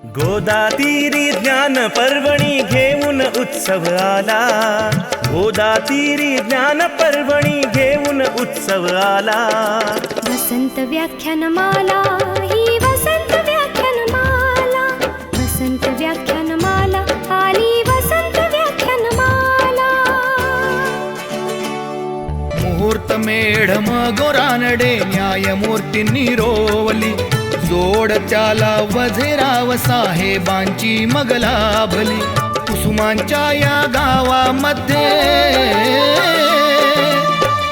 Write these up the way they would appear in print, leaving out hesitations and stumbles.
गोदातीरी ज्ञान पर्वणी घेऊन उत्सव आला. गोदातीरी ज्ञान पर्वणी घेऊन उत्सव आला. वसंत व्याख्यानमाला ही वसंत व्याख्यानमाला. वसंत व्याख्यानमाला आली वसंत व्याख्यानमाला. मुहूर्त मेढम गोरानडे न्यायमूर्तींनी रोवली. जोड त्याला वझेराव साहेबांची मग लाभली. कुसुमांच्या या गावामध्ये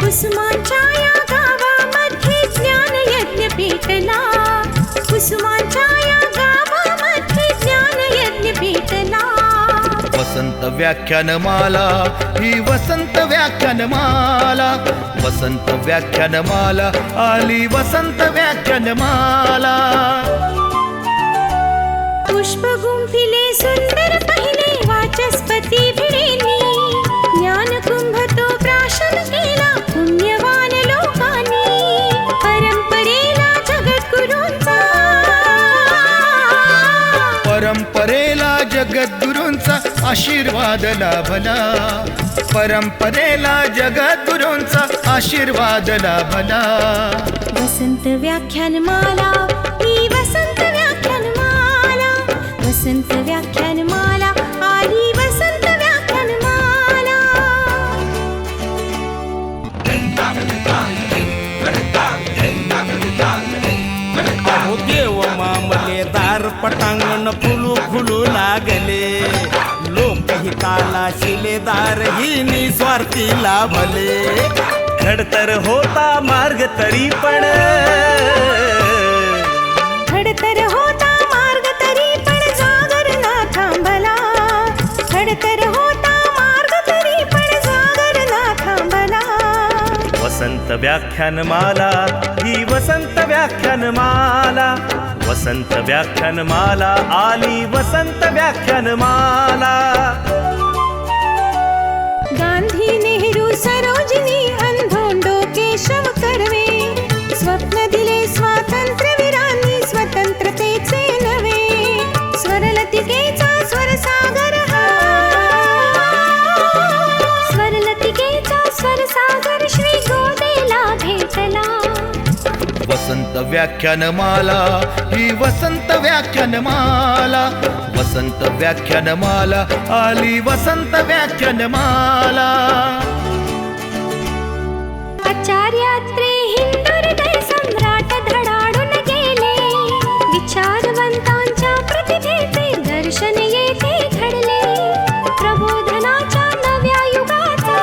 कुसुमांच्या या गावामध्ये ज्ञान यज्ञ पेटला. कुसुमांच्या या गावामध्ये ज्ञान यज्ञ पेटला. वसंत व्याख्यानमाला ही वसंत व्याख्यानमाला. वसंत व्याख्यानमाला आली वसंत व्याख्यानमाला. पुष्प गुंफिले सुंदर पहिले वाचस्पती भिडेनी. ज्ञान कुंभ तो प्राशन केला पुण्यवान लोकांनी. परंपरेला जगद्गुरूंचा परंपरेला जगद्गुरूंचा आशीर्वाद लाभला. परंपरेला जगद्गुरूंचा आशीर्वाद लाभला. वसंत व्याख्यानमाला ही वसंत व्याख्यानमाला. वसंत व्याख्यानमाला आली वसंत व्याख्यानमाला. अहो देव मामले दार पटांगण फुलू फुलू लागले. लोकहिताला शिलेदार ही निस्वार्थी लाभले. खडतर होता मार्ग तरी पण खडतर होता मार्ग तरी पण जागर ना थांबला. खडतर होता मार्ग तरी पण जागर ना थांबला. वसंत व्याख्यानमाला ही वसंत व्याख्यानमाला. वसंत व्याख्यानमाला आली वसंत व्याख्यानमाला. गांधी नेहरू सरोजिनी अंधोंडो केशव कर्वे. स्वप्न दिले स्वातंत्र्यवीरांनी स्वतंत्रतेचे नवे. स्वरलतिकेचा स्वरसागर हा. स्वरलतिकेचा स्वरसागर श्री गोदेला भेटला. वसंत व्याख्यानमाला ही वसंत व्याख्यानमाला. वसंत व्याख्यानमाला आली वसंत व्याख्यानमाला. आचार्यात्रे हिंदू हृदय सम्राट धडाडून गेले. विचारवंतांच्या प्रतिभेचे दर्शन येथे घडले. प्रबोधनाच्या नव्या युगाचा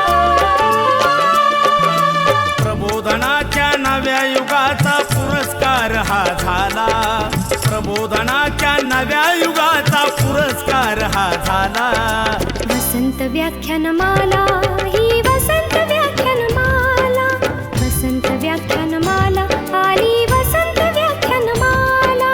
प्रबोधनाच्या नव्या युगाचा पुरस्कार हा झाला. प्रबोधनाच्या नव्या युगाचा पुरस्कार हा झाला. वसंत व्याख्यानमाला ही वसंत व्याख्यानमाला. वसंत व्याख्यानमाला आली वसंत व्याख्यानमाला.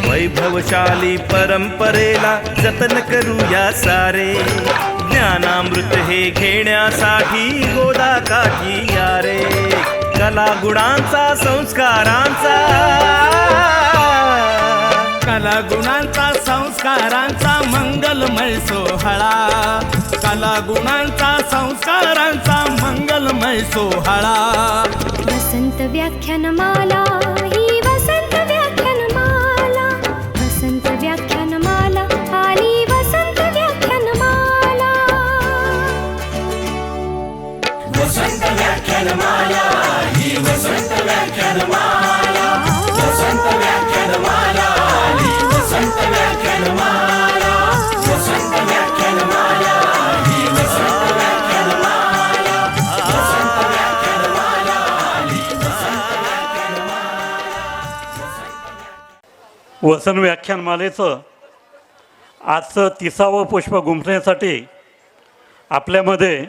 वैभवशाली परंपरेला जतन करूया सारे. ज्ञानामृत हे घेण्यासाठी गोदा काठी या रे. कला गुणांचा संस्कारांचा कला गुणांचा संस्कारांचा मंगलमय सोहळा. कला गुणांचा संस्कारांचा मंगलमय सोहळा. वसंत व्याख्यानमाला ही वसंत व्याख्यानमाला. वसंत व्याख्यानमाला आली वसंत व्याख्यानमाला. वसंत व्याख्यानमाला ही वसंत व्याख्यानमाला. वसंत व्याख्यानमाला आली वसंत व्याख्यानमाला. वसंत व्याख्यानमाला ही वसंत व्याख्यानमाला. वसंत व्याख्यानमाला आली वसंत व्याख्यानमाला. वसंत व्याख्यानमालेचं आजचं 30वं पुष्प गुंफण्यासाठी आपल्यामध्ये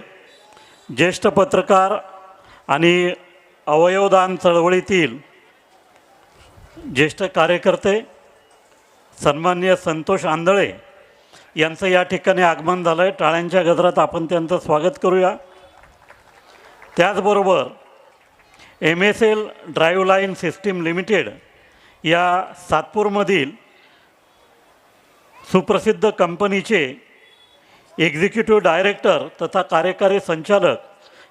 ज्येष्ठ पत्रकार आणि अवयवदान चळवळीतील ज्येष्ठ कार्यकर्ते सन्माननीय संतोष आंधळे यांचं या ठिकाणी आगमन झालं आहे. टाळ्यांच्या गजरात आपण त्यांचं स्वागत करूया. त्याचबरोबर MSL ड्राईव्हलाईन सिस्टीम लिमिटेड या सातपूरमधील सुप्रसिद्ध कंपनीचे एक्झिक्युटिव्ह डायरेक्टर तथा कार्यकारी संचालक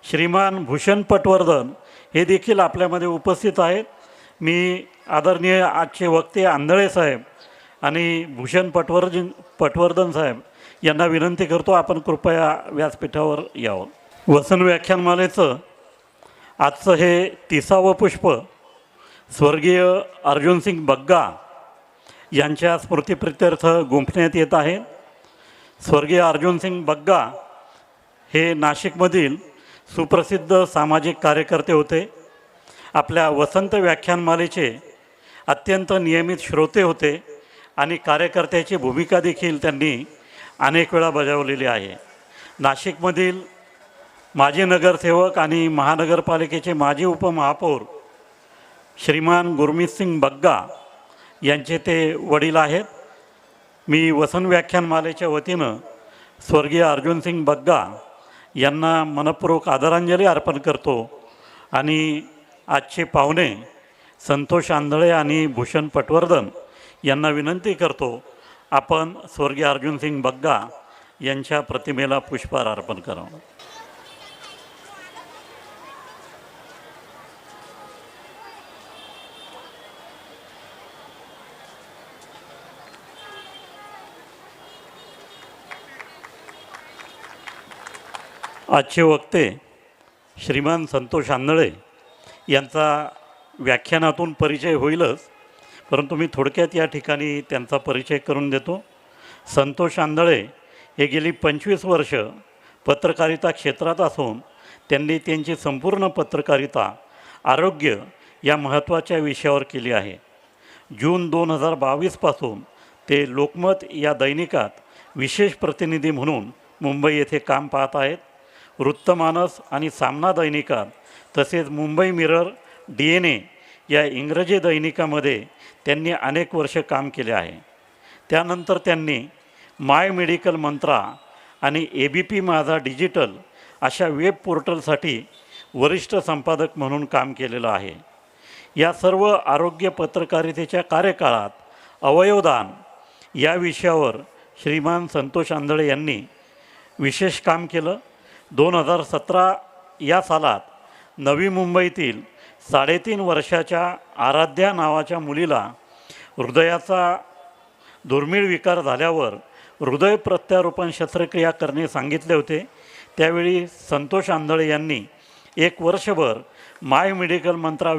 श्रीमान भूषण पटवर्धन हे देखील आपल्यामध्ये उपस्थित आहेत. मी आदरणीय आजचे वक्ते आंधळे साहेब आणि भूषण पटवर्धन साहेब यांना विनंती करतो, आपण कृपया व्यासपीठावर यावं. वसन व्याख्यानमालेचं आजचं हे 30वं पुष्प स्वर्गीय अर्जुनसिंग बग्गा यांच्या स्मृतिप्रित्यर्थ गुंफण्यात येत आहे. स्वर्गीय अर्जुनसिंग बग्गा हे नाशिकमधील सुप्रसिद्ध सामाजिक कार्यकर्ते होते. आपल्या वसंत व्याख्यानमालेचे अत्यंत नियमित श्रोते होते आणि कार्यकर्त्याची भूमिका देखील त्यांनी अनेक वेळा बजावलेली आहे. नाशिकमधील माजी नगरसेवक आणि महानगरपालिकेचे माजी उपमहापौर श्रीमान गुरमीतसिंग बग्गा यांचे ते वडील आहेत. मी वसन व्याख्यानमालेच्या वतीनं स्वर्गीय अर्जुनसिंग बग्गा यांना मनपूर्वक आदरांजली अर्पण करतो आणि आजचे पाहुणे संतोष आंधळे आणि भूषण पटवर्धन यांना विनंती करतो, आपण स्वर्गीय अर्जुनसिंग बग्गा यांच्या प्रतिमेला पुष्पहार अर्पण करावं. आजचे वक्ते श्रीमान संतोष आंधळे यांचा व्याख्यानातून परिचय होईलच, परंतु मी थोडक्यात या ठिकाणी त्यांचा परिचय करून देतो. संतोष आंधळे हे गेली 25 वर्ष पत्रकारिता क्षेत्रात असून त्यांनी त्यांची संपूर्ण पत्रकारिता आरोग्य या महत्त्वाच्या विषयावर केली आहे. जून 2022पासून ते लोकमत या दैनिकात विशेष प्रतिनिधी म्हणून मुंबई येथे काम पाहत आहेत. वृत्तमानस आणि सामना दैनिकात तसेच मुंबई मिरर, DNA या इंग्रजी दैनिकामध्ये त्यांनी अनेक वर्ष काम केले आहे. त्यानंतर त्यांनी माय मेडिकल मंत्रा आणि ABP माझा डिजिटल अशा वेब पोर्टलसाठी वरिष्ठ संपादक म्हणून काम केलेलं आहे. या सर्व आरोग्य पत्रकारितेच्या कार्यकाळात अवयवदान या विषयावर श्रीमान संतोष आंधळे यांनी विशेष काम केलं. 2017 या सालात नवी मुंबईतील 3.5 वर्षाच्या आराध्या नावाच्या मुलीला हृदयाचा दुर्मिळ विकार झाल्यावर हृदय प्रत्यारोपण शस्त्रक्रिया करणे सांगितले होते. त्यावेळी संतोष आंधळे यांनी 1 वर्षभर माय मेडिकल मंत्रा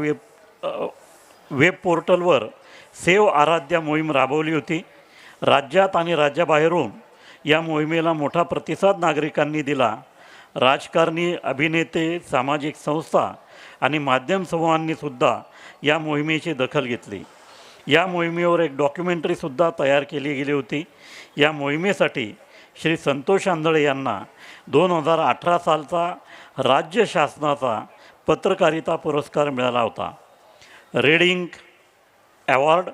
वेब पोर्टलवर सेव आराध्या मोहीम राबवली होती. राज्यात आणि राज्याबाहेरून या मोहिमेला मोठा प्रतिसाद नागरिकांनी दिला. राजकारणी, अभिनेते, सामाजिक संस्था आणि माध्यम समूहांनीसुद्धा या मोहिमेची दखल घेतली. या मोहिमेवर एक डॉक्युमेंटरीसुद्धा तयार केली गेली होती. या मोहिमेसाठी श्री संतोष आंधळे यांना 2018 सालचा राज्य शासनाचा पत्रकारिता पुरस्कार मिळाला होता. Red ink award,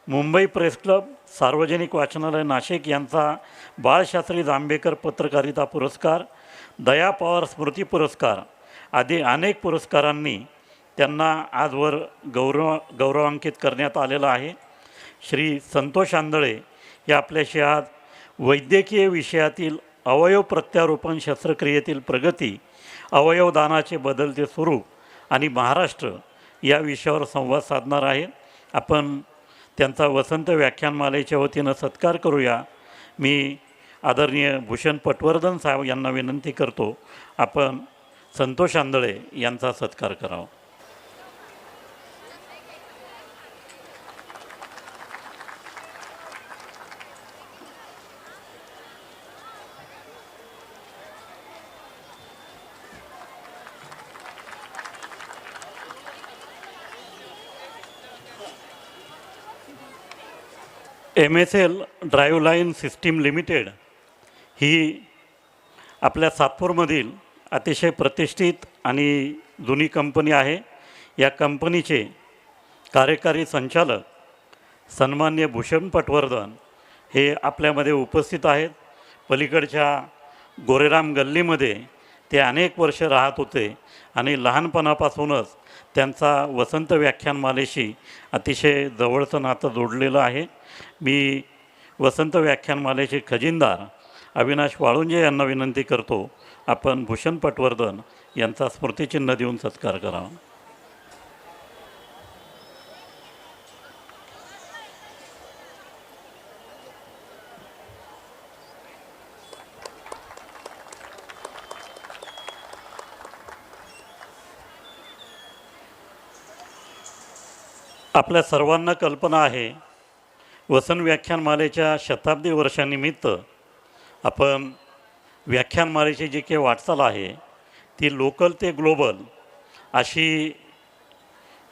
Mumbai press club, सार्वजनिक वाचनालय नाशिक यांचा बाळशास्त्री जांभेकर पत्रकारिता पुरस्कार, दया पवार स्मृती पुरस्कार आदी अनेक पुरस्कारांनी त्यांना आजवर गौरवान्वित करण्यात आलेलं आहे. श्री संतोष आंधळे हे आपल्याशी आज वैद्यकीय विषयातील अवयव प्रत्यारोपण शस्त्रक्रियेतील प्रगती, अवयवदानाचे बदलते स्वरूप आणि महाराष्ट्र या विषयावर संवाद साधणार आहेत. आपण त्यांचा वसंत व्याख्यानमालेच्या वतीनं सत्कार करूया. मी आदरणीय भूषण पटवर्धन साहेब यांना विनंती करतो, आपण संतोष आंधळे यांचा सत्कार करावा. MSL ड्राईव्हलाईन सिस्टीम लिमिटेड ही आपल्या सातपूरमधील अतिशय प्रतिष्ठित आणि जुनी कंपनी आहे. या कंपनीचे कार्यकारी संचालक सन्माननीय भूषण पटवर्धन हे आपल्यामध्ये उपस्थित आहेत. पलीकडच्या गोरेराम गल्लीमध्ये ते अनेक वर्ष राहत होते आणि लहानपणापासूनच त्यांचा वसंत व्याख्यानमालेशी अतिशय जवळचं नातं जोडलेलं आहे. मी वसंत व्याख्यानमालेचे खजिनदार अविनाश वाळुंजे यांना विनंती करतो, आपण भूषण पटवर्धन यांचा स्मृतिचिन्ह देऊन सत्कार करावा. आपल्या सर्वांना कल्पना आहे, वसंत व्याख्यानमालेच्या शताब्दी वर्षानिमित्त आपण व्याख्यानमालेची जी काही वाटचाल आहे ती लोकल ते ग्लोबल अशी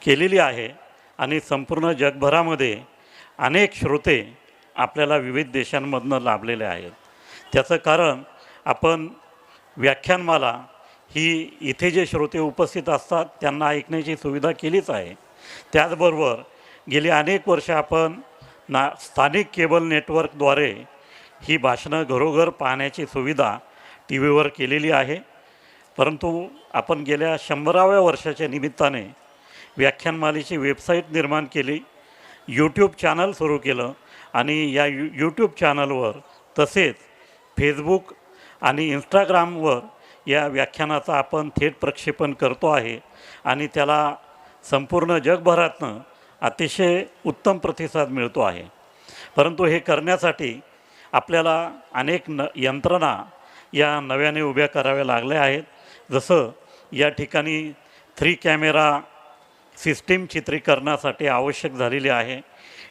केलेली आहे आणि संपूर्ण जगभरामध्ये अनेक श्रोते आपल्याला विविध देशांमधनं लाभलेले आहेत. त्याचं कारण आपण व्याख्यानमाला ही इथे जे श्रोते उपस्थित असतात त्यांना ऐकण्याची सुविधा केलीच आहे. त्याचबरोबर गेली अनेक वर्ष आपण स्थानिक केबल नेटवर्कद्वारे ही भाषणं घरोघर पाहण्याची सुविधा टी व्हीवर केलेली आहे. परंतु आपण गेल्या 100व्या वर्षाच्या निमित्ताने व्याख्यानमालेची वेबसाईट निर्माण केली, यूट्यूब चॅनल सुरू केलं आणि या यूट्यूब चॅनलवर तसेच फेसबुक आणि इंस्टाग्रामवर या व्याख्यानाचं आपण थेट प्रक्षेपण करतो आहे आणि त्याला संपूर्ण जगभरातनं अतिशय उत्तम प्रतिसाद मिळतो आहे. परंतु हे करण्यासाठी आपल्याला अनेक यंत्रणा या नव्याने उभ्या कराव्या लागल्या आहेत. जसं या ठिकाणी 3 कॅमेरा सिस्टीम चित्रीकरणासाठी आवश्यक झालेली आहे.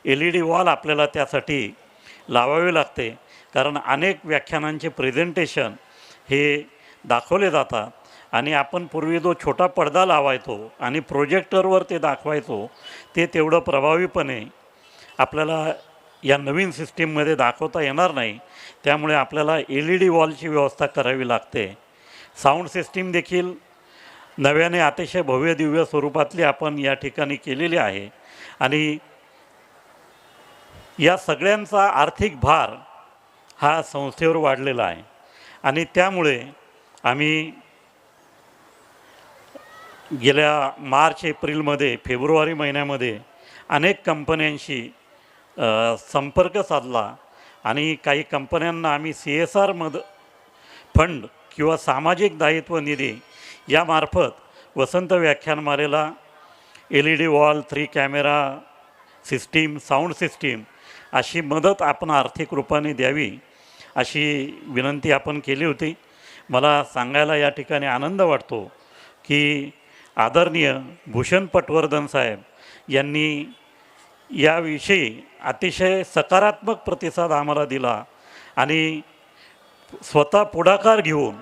LED वॉल आपल्याला त्यासाठी लावावे लागते, कारण अनेक व्याख्यानांचे प्रेझेंटेशन हे दाखवले जातात आणि आपण पूर्वी जो छोटा पडदा लावायचो आणि प्रोजेक्टरवर ते दाखवायचो ते तेवढं प्रभावीपणे आपल्याला या नवीन सिस्टीममध्ये दाखवता येणार नाही. त्यामुळे आपल्याला LED वॉलची व्यवस्था करावी लागते. साऊंड सिस्टीम देखील नव्याने अतिशय भव्य दिव्य स्वरूपातली आपण या ठिकाणी केलेली आहे आणि या सगळ्यांचा आर्थिक भार हा संस्थेवर वाढलेला आहे आणि त्यामुळे आम्ही गेल्या मार्च एप्रिलमध्ये फेब्रुवारी महिन्यामध्ये अनेक कंपन्यांशी संपर्क साधला आणि काही कंपन्यांना आम्ही CSR फंड किंवा सामाजिक दायित्व निधी यामार्फत वसंत व्याख्यानमालेला LED wall, 3 camera system, sound system अशी मदत आपण आर्थिक रूपाने द्यावी अशी विनंती आपण केली होती. मला सांगायला या ठिकाणी आनंद वाटतो की आदरणीय भूषण पटवर्धन साहेब यांनी याविषयी अतिशय सकारात्मक प्रतिसाद आम्हाला दिला आणि स्वतः पुढाकार घेऊन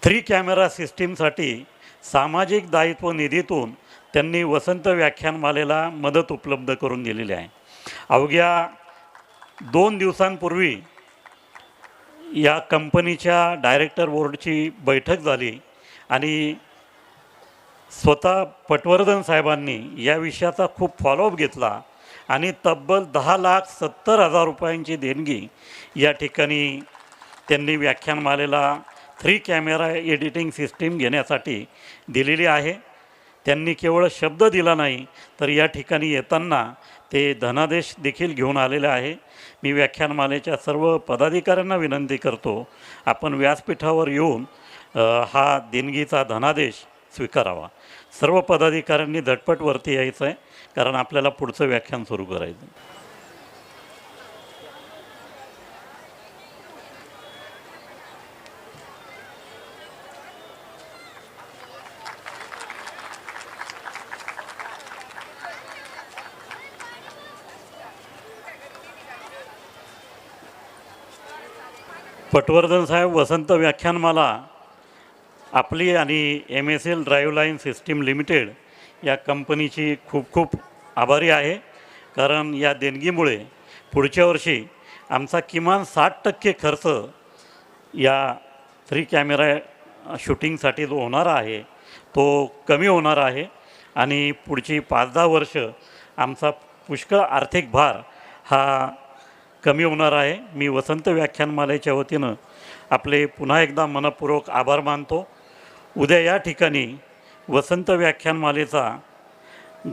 3 कॅमेरा सिस्टीमसाठी सामाजिक दायित्व निधीतून त्यांनी वसंत व्याख्यानमालेला मदत उपलब्ध करून दिलेली आहे. अवघ्या 2 दिवसांपूर्वी या कंपनीच्या डायरेक्टर बोर्डची बैठक झाली आणि स्वतः पटवर्धन साहेबांनी या विषयाचा खूप फॉलोअप घेतला आणि तब्बल 10,70,000 रुपयांची देणगी या ठिकाणी त्यांनी व्याख्यानमालेला 3 कॅमेरा एडिटिंग सिस्टीम घेण्यासाठी दिलेली आहे. त्यांनी केवळ शब्द दिला नाही तर या ठिकाणी येताना ते धनादेश देखील घेऊन आलेले आहे. मी व्याख्यानमालेच्या सर्व पदाधिकाऱ्यांना विनंती करतो, आपण व्यासपीठावर येऊन हा देणगीचा धनादेश स्वीकारावा. सर्व पदाधिकाऱ्यांनी झटपट वरती यायचं आहे, कारण आपल्याला पुढचं व्याख्यान सुरू करायचं. पटवर्धन साहेब वसंत व्याख्यानमाला आपली आणि MSL ड्राईव्हलाईन सिस्टीम लिमिटेड या कंपनीची खूप खूप आभारी आहे, कारण या देणगीमुळे पुढच्या वर्षी आमचा किमान 60% खर्च या 3 कॅमेरा शूटिंगसाठी जो होणार आहे तो कमी होणार आहे आणि पुढची 5-10 वर्ष आमचा पुष्कळ आर्थिक भार हा कमी होणार आहे. मी वसंत व्याख्यानमालेच्या वतीनं आपले पुन्हा एकदा मनपूर्वक आभार मानतो. उद्या या ठिकाणी वसंत व्याख्यानमालेचा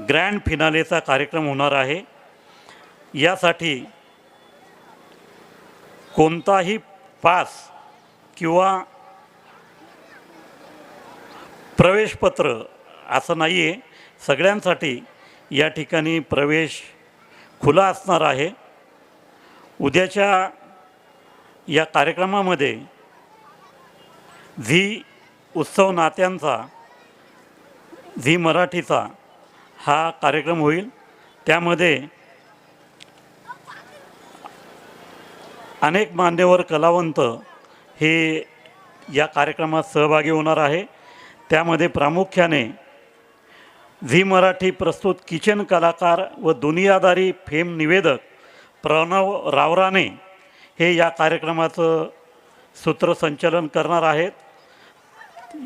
ग्रँड फिनालेचा कार्यक्रम होणार आहे. यासाठी कोणताही पास किंवा प्रवेशपत्र असं नाही आहे. सगळ्यांसाठी या ठिकाणी प्रवेश खुला असणार आहे. उद्याच्या या कार्यक्रमामध्ये झी उत्सव नात्यांचा, झी मराठीचा हा कार्यक्रम होईल. त्यामध्ये अनेक मान्यवर कलावंत हे या कार्यक्रमात सहभागी होणार आहे. त्यामध्ये प्रामुख्याने झी मराठी प्रस्तुत किचन कलाकार व दुनियादारी फेम निवेदक प्रणव रावराणे हे या कार्यक्रमाचं सूत्रसंचालन करणार आहेत.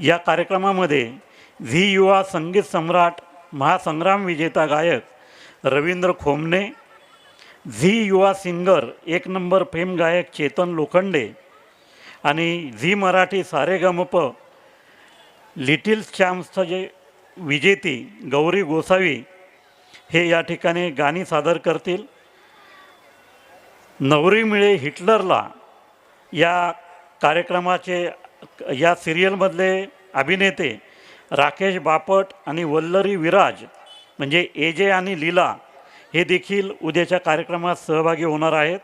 या कार्यक्रमामध्ये झी युवा संगीत सम्राट महासंग्राम विजेता गायक रवींद्र खोमणे, झी युवा सिंगर 1 नंबर फेम गायक चेतन लोखंडे आणि झी मराठी सारेगमप लिटिल चॅम्प्सचं जे विजेती गौरी गोसावी हे या ठिकाणी गाणी सादर करतील. नवरी मिळे हिटलरला या कार्यक्रमाचे या सिरियलमधले अभिनेते राकेश बापट आणि वल्लरी विराज म्हणजे एजे आणि लीला हे देखील उद्याच्या कार्यक्रमात सहभागी होणार आहेत.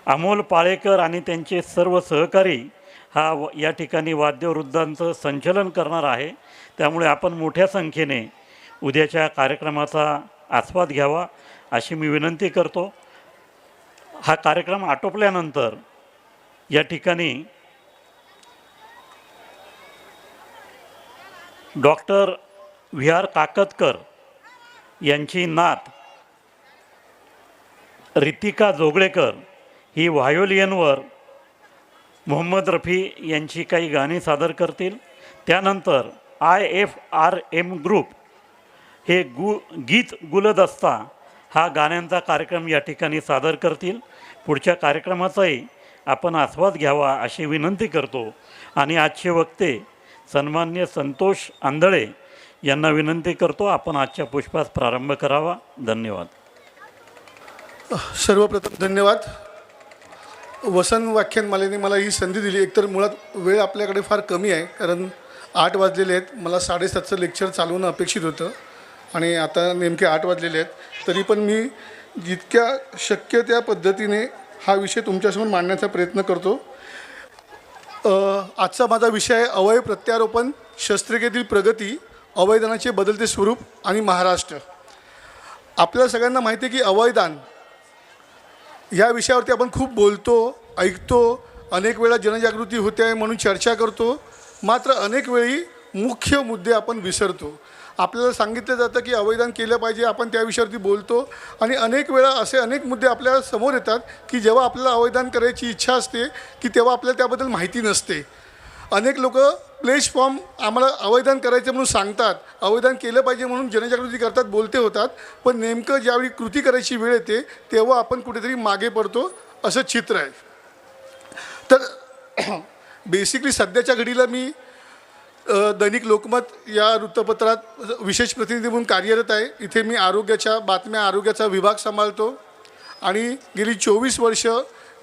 अमोल पाळेकर आणि त्यांचे सर्व सहकारी या ठिकाणी वाद्यवृद्धांचं संचलन करणार आहे. त्यामुळे आपण मोठ्या संख्येने उद्याच्या कार्यक्रमाचा आस्वाद घ्यावा अशी मी विनंती करतो. हा कार्यक्रम आटोपल्यानंतर या ठिकाणी डॉक्टर व्ही आर काकतकर यांची नात रितिका जोगळेकर ही व्हायोलियनवर मोहम्मद रफी यांची काही गाणी सादर करतील. त्यानंतर IFRM ग्रुप हे गीत गुलदस्ता हा गाण्यांचा कार्यक्रम या ठिकाणी सादर करतील. पुढच्या कार्यक्रमाचाही आपण आस्वाद घ्यावा अशी विनंती करतो. आणि आजचे वक्ते सन्माननीय संतोष आंधळे यांना विनंती करतो आपण आजच्या पुष्पास प्रारंभ करावा. धन्यवाद. सर्वप्रथम धन्यवाद. वसंत व्याख्यानमालेने मला ही संधी दिली. एकतर मुळात वेळ आपल्याकडे फार कमी आहे, कारण 8 वाजलेले आहेत. मला 7:30चं लेक्चर चालवणं अपेक्षित होतं आणि आता नेमके 8 वाजलेले आहेत. तरी पण मी जितक्या शक्य त्या पद्धतीने हा विषय तुमच्यासमोर मांडण्याचा प्रयत्न करतो. आजचा माझा विषय आहे अवयव प्रत्यारोपण, शस्त्रक्रियेतील प्रगती, अवयदानाचे बदलते स्वरूप आणि महाराष्ट्र. आपल्याला सगळ्यांना माहिती आहे की अवयदान या विषयावरती आपण खूप बोलतो, ऐकतो, अनेक वेळा जनजागृती होते आहे म्हणून चर्चा करतो. मात्र अनेक वेळी मुख्य मुद्दे आपण विसरतो. आपल्याला सांगितलं जातं की अवयदान केलं पाहिजे, आपण त्या विषयावरती बोलतो आणि अनेक वेळा असे अनेक मुद्दे आपल्या समोर येतात की जेव्हा आपल्याला अवयदान करायची इच्छा असते की तेव्हा आपल्याला त्याबद्दल माहिती नसते. अनेक लोक प्लेस फॉर्म आम्हाला अवयदान करायचं म्हणून सांगतात, अवयदान केलं पाहिजे म्हणून जनजागृती करतात, बोलते होतात, पण नेमकं ज्यावेळी कृती करायची वेळ येते तेव्हा आपण कुठेतरी मागे पडतो असं चित्र आहे. तर बेसिकली सध्याच्या घडीला मी दैनिक लोकमत या वृत्तपत्रात विशेष प्रतिनिधी म्हणून कार्यरत आहे. इथे मी आरोग्याचा विभाग सांभाळतो आणि गेली 24 वर्ष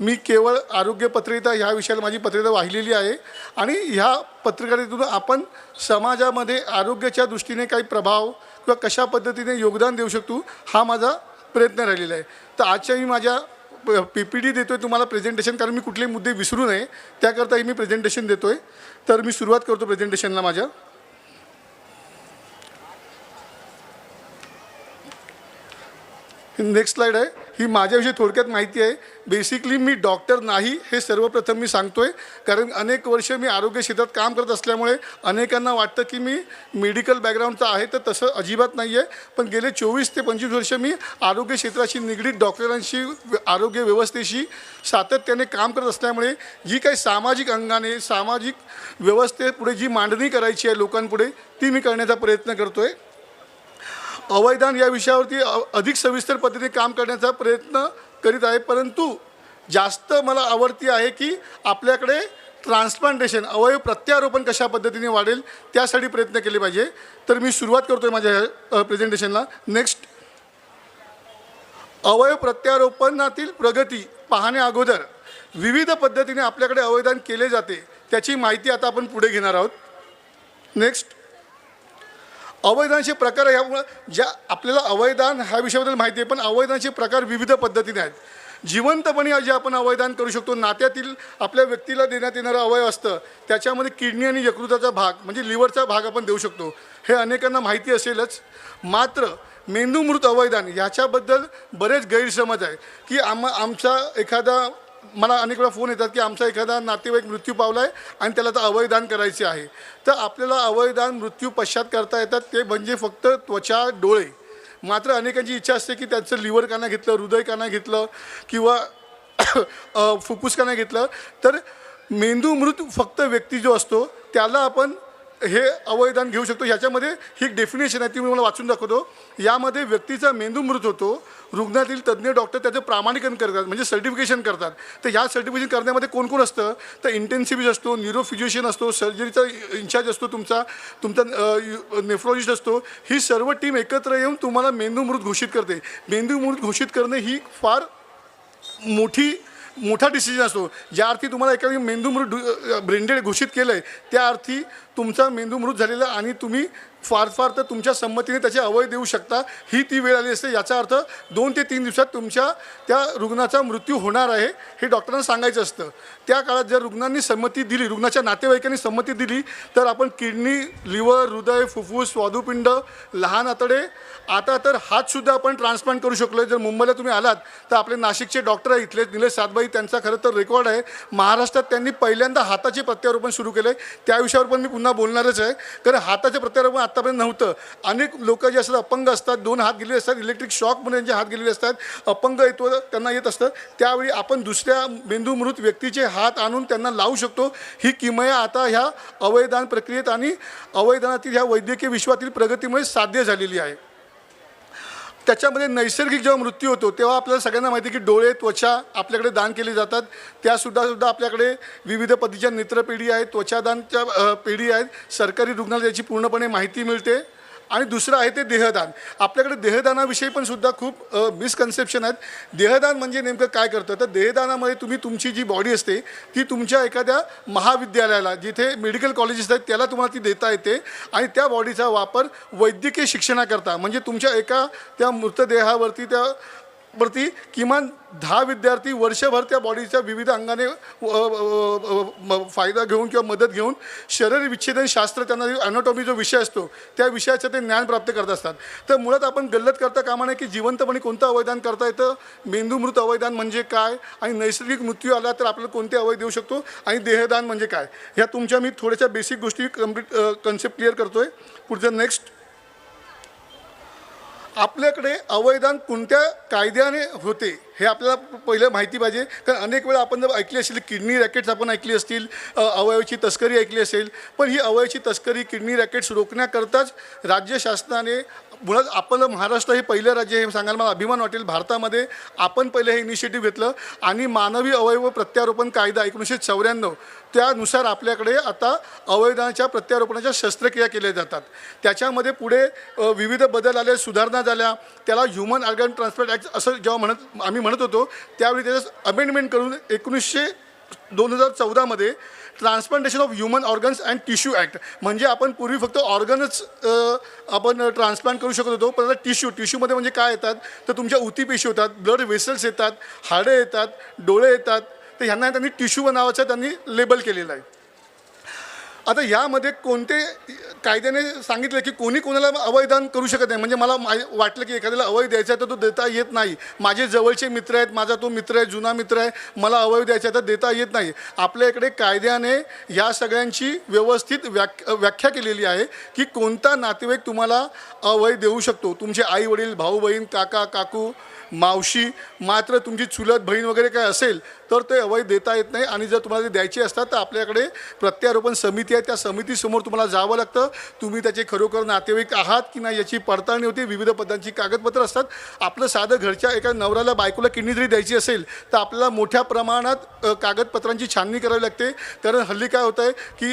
मी केवळ आरोग्य पत्रिका ह्या विषयाला माझी पत्रिका वाहिलेली आहे. आणि ह्या पत्रकारितेतून आपण समाजामध्ये आरोग्याच्या दृष्टीने काही प्रभाव किंवा कशा पद्धतीने योगदान देऊ शकतो हा माझा प्रयत्न राहिलेला आहे. तर आजच्या मी माझ्या PPT देतो आहे तुम्हाला प्रेझेंटेशन, कारण मी कुठले मुद्दे विसरू नये त्याकरताही मी प्रेझेंटेशन देतो आहे. तर मी सुरुवात करतो प्रेझेंटेशनला माझ्या. नेक्स्ट स्लाईड आहे, ही माझ्याविषयी थोडक्यात माहिती आहे. बेसिकली मी डॉक्टर नाही हे सर्वप्रथम मी सांगतो आहे, कारण अनेक वर्ष मी आरोग्य क्षेत्रात काम करत असल्यामुळे अनेकांना वाटतं की मी मेडिकल बॅकग्राऊंडचा आहे, तर तसं अजिबात नाही आहे. पण गेले 24 ते 25 वर्ष मी आरोग्य क्षेत्राशी निगडीत डॉक्टरांशी, आरोग्य व्यवस्थेशी सातत्याने काम करत असल्यामुळे जी काही सामाजिक अंगाने सामाजिक व्यवस्थेपुढे जी मांडणी करायची आहे लोकांपुढे ती मी करण्याचा प्रयत्न करतो आहे. अवयदान या विषयावरती अधिक सविस्तर पद्धतीने काम करण्याचा प्रयत्न करीत आहे, परंतु जास्त मला आवडती आहे की आपल्याकडे ट्रान्सप्लांटेशन अवयव प्रत्यारोपण कशा पद्धतीने वाढेल त्यासाठी प्रयत्न केले पाहिजे. तर मी सुरुवात करतो आहे माझ्या प्रेझेंटेशनला. नेक्स्ट, अवयव प्रत्यारोपणातील प्रगती पाहण्या अगोदर विविध पद्धतीने आपल्याकडे अवयवदान केले जाते त्याची माहिती आता आपण पुढे घेणार आहोत. नेक्स्ट, अवयवदानाचे प्रकार. ह्यामुळं ज्या आपल्याला अवयवदान ह्या विषयाबद्दल माहिती आहे, पण अवयवदानाचे प्रकार विविध पद्धतीने आहेत. जिवंतपणे जे आपण अवयवदान करू शकतो, नात्यातील आपल्या व्यक्तीला देण्यात येणारं अवयव असतं त्याच्यामध्ये किडनी आणि यकृताचा भाग म्हणजे लिव्हरचा भाग आपण देऊ शकतो, हे अनेकांना माहिती असेलच. मात्र मेंदूमृत अवयवदान ह्याच्याबद्दल बरेच गैरसमज आहे की आमचा एखादा, मला अनेक वेळा फोन येतात की आमचा एखादा नातेवाईक मृत्यू पावला आहे आणि त्याला तर अवयवदान करायचे आहे. तर आपल्याला अवयवदान मृत्यू पश्चात करता येतात, ते म्हणजे फक्त त्वचा, डोळे. मात्र अनेकांची इच्छा असते की त्यांचं लिव्हर का नाही घेतलं, हृदय का नाही घेतलं किंवा फुफ्फुस का नाही घेतलं. तर मेंदूमृत फक्त व्यक्ती जो असतो त्याला आपण हे अवयवदान घेऊ शकतो. ह्याच्यामध्ये ही एक डेफिनेशन आहे, ती मी मला वाचून दाखवतो. यामध्ये व्यक्तीचा मेंदू मृत होतो, रुग्णातील तज्ज्ञ डॉक्टर त्याचं प्रामाणिकरण करतात म्हणजे सर्टिफिकेशन करतात. तर ह्या सर्टिफिकेशन करण्यामध्ये कोण कोण असतं, तर इंटेन्सिव्हिस्ट असतो, न्यूरोफिजिशियन असतो, सर्जरीचा इन्चार्ज असतो, तुमचा नेफ्रॉलॉजिस्ट असतो. ही सर्व टीम एकत्र येऊन तुम्हाला मेंदू मृत घोषित करते. मेंदू मृत घोषित करणे ही फार मोठा डिसिजन असतो. ज्या अर्थी तुम्हाला एखादी मेंदूमृत ब्रेनडेड घोषित केलं आहे त्या अर्थी तुमचा मेंदूमृत झालेला आणि तुम्ही फार तर तुमच्या संमतीने त्याचे अवयव देऊ शकता, ही ती वेळ आली असते. याचा अर्थ 2 ते 3 दिवसात तुमच्या त्या रुग्णाचा मृत्यू होणार आहे हे डॉक्टरांना सांगायचं असतं. त्या काळात जर रुग्णांनी संमती दिली, रुग्णाच्या नातेवाईकांनी संमती दिली, तर आपण किडनी, लिव्हर, हृदय, फुफ्फुस, स्वादुपिंड, लहान आतडे, आता तर हातसुद्धा आपण ट्रान्सप्लांट करू शकलो. जर मुंबईला तुम्ही आलात तर आपले नाशिकचे डॉक्टर आहे इथले निलेश सातबाई, त्यांचा खरं तर रेकॉर्ड आहे. महाराष्ट्रात त्यांनी पहिल्यांदा हाताचे प्रत्यारोपण सुरू केलं आहे. त्या विषयावर पण मी पुन्हा बोलणारच आहे, कारण हाताचे प्रत्यारोपण आत्तापर्यंत नव्हतं. अनेक लोक जे असतात अपंग असतात, 2 हात गेलेले असतात, इलेक्ट्रिक शॉकमुळे त्यांचे हात गेलेले असतात, अपंग येतो त्यांना येत असतं, त्यावेळी आपण दुसऱ्या मेंदूमृत व्यक्तीचे हात आणून त्यांना लावू शकतो. ही किमया आता ह्या अवयवदान प्रक्रियेत आणि अवयवदानातील ह्या वैद्यकीय विश्वातील प्रगतीमुळे साध्य झालेली आहे. त्याच्यामध्ये नैसर्गिक जेव्हा मृत्यू होतो तेव्हा आपल्याला सगळ्यांना माहिती आहे की डोळे, त्वचा आपल्याकडे दान केली जातात. त्यासुद्धा आपल्याकडे विविध पद्धतीच्या नेत्रपेढी आहेत, त्वचादानच्या पेढी आहेत. सरकारी रुग्णालयात याची पूर्णपणे माहिती मिळते. आणि दुसरं आहे ते देहदान. आपल्याकडे देहदानाविषयी पण सुद्धा खूप मिसकन्सेप्शन आहेत. देहदान म्हणजे नेमकं काय करतं, तर देहदानामध्ये तुम्ही तुमची जी बॉडी असते ती तुमच्या एखाद्या महाविद्यालयाला, जिथे मेडिकल कॉलेजेस आहेत त्याला तुम्हाला ती देता येते आणि त्या बॉडीचा वापर वैद्यकीय शिक्षणाकरता, म्हणजे तुमच्या एका त्या मृतदेहावरती किमान 10 विद्यार्थी वर्षभर त्या बॉडीच्या विविध अंगाने फायदा घेऊन किंवा मदत घेऊन शरीर विच्छेदन शास्त्र, त्यांना ॲनाटॉमी जो विषय असतो त्या विषयाचं ते ज्ञान प्राप्त करत असतात. तर मुळात आपण गल्लत करता कामा नये की जिवंतपणे कोणतं अवयवदान करता येतं, मेंदूमृत अवयवदान म्हणजे काय आणि नैसर्गिक मृत्यू आला तर आपल्याला कोणते अवयव देऊ शकतो आणि देहदान म्हणजे काय, ह्या तुमच्या मी थोड्याशा बेसिक गोष्टी कन्सेप्ट क्लिअर करतो आहे. पुढचं नेक्स्ट, आपल्याकडे अवयवदान कोणत्या कायद्याने होते हे आपल्याला पहिलं माहिती पाहिजे. कारण अनेक वेळा आपण जर ऐकली असेल किडनी रॅकेट्स आपण ऐकली असतील, अवयवाची तस्करी ऐकली असेल, पण ही अवयवाची तस्करी, किडनी रॅकेट्स रोखण्याकरताच राज्य शासनाने, मुळात आपलं महाराष्ट्र हे पहिलं राज्य हे सांगायला मला अभिमान वाटेल, भारतामध्ये आपण पहिलं हे इनिशिएटिव्ह घेतलं आणि मानवी अवयव प्रत्यारोपण कायदा 1994 त्यानुसार आपल्याकडे आता अवयवदानाच्या प्रत्यारोपणाच्या शस्त्रक्रिया केल्या जातात. त्याच्यामध्ये पुढे विविध बदल आले, सुधारणा झाल्या. त्याला ह्युमन ऑर्गन ट्रान्सप्लांट ॲक्ट असं जेव्हा आम्ही म्हणत होतो त्यावेळी त्याचं अमेंडमेंट करून 2014 transplantation of human organs and tissue act, म्हणजे आपण पूर्वी फक्त ऑर्गनच आपण ट्रान्सप्लांट करू शकत होतो, पण आता टिश्यूमध्ये म्हणजे काय येतात, तर तुमच्या उतीपेशी होतात, ब्लड वेसल्स येतात, हाडे येतात, डोळे येतात. तर ह्यांना त्यांनी टिश्यू नावाचं त्यांनी लेबल केलेलं आहे. आता यामध्ये कोणते कायद्याने सांगितलं की कोणी कोणाला अवयवदान करू शकत नाही. म्हणजे मला वाटलं की एखाद्याला अवयव द्यायचा आहे तर तो देता येत नाही. माझे जवळचे मित्र आहेत, माझा तो मित्र आहे, जुना मित्र आहे, मला अवयव द्यायचा आहे तर देता येत नाही. आपल्या इकडे कायद्याने ह्या सगळ्यांची व्यवस्थित व्याख्या केलेली आहे की कोणता नातेवाईक तुम्हाला अवयव देऊ शकतो. तुमचे आई वडील, भाऊ बहीण, काका काकू, मावशी. मात्र तुमची चुलत बहीण वगैरे काय असेल तर ते अवयव देता येत नाही. आणि जर तुम्हाला ते द्यायचे असतात तर आपल्याकडे प्रत्यारोपण समिती आहे त्या समितीसमोर तुम्हाला जावं लागतं. तुम्ही त्याचे खरोखर नातेवाईक आहात की नाही याची पडताळणी होते. विविध पदांची कागदपत्रं असतात. आपलं साधं घरच्या एका नवऱ्याला बायकोला किडनी जरी द्यायची असेल तर आपल्याला मोठ्या प्रमाणात कागदपत्रांची छाननी करावी लागते. कारण हल्ली काय होतं आहे की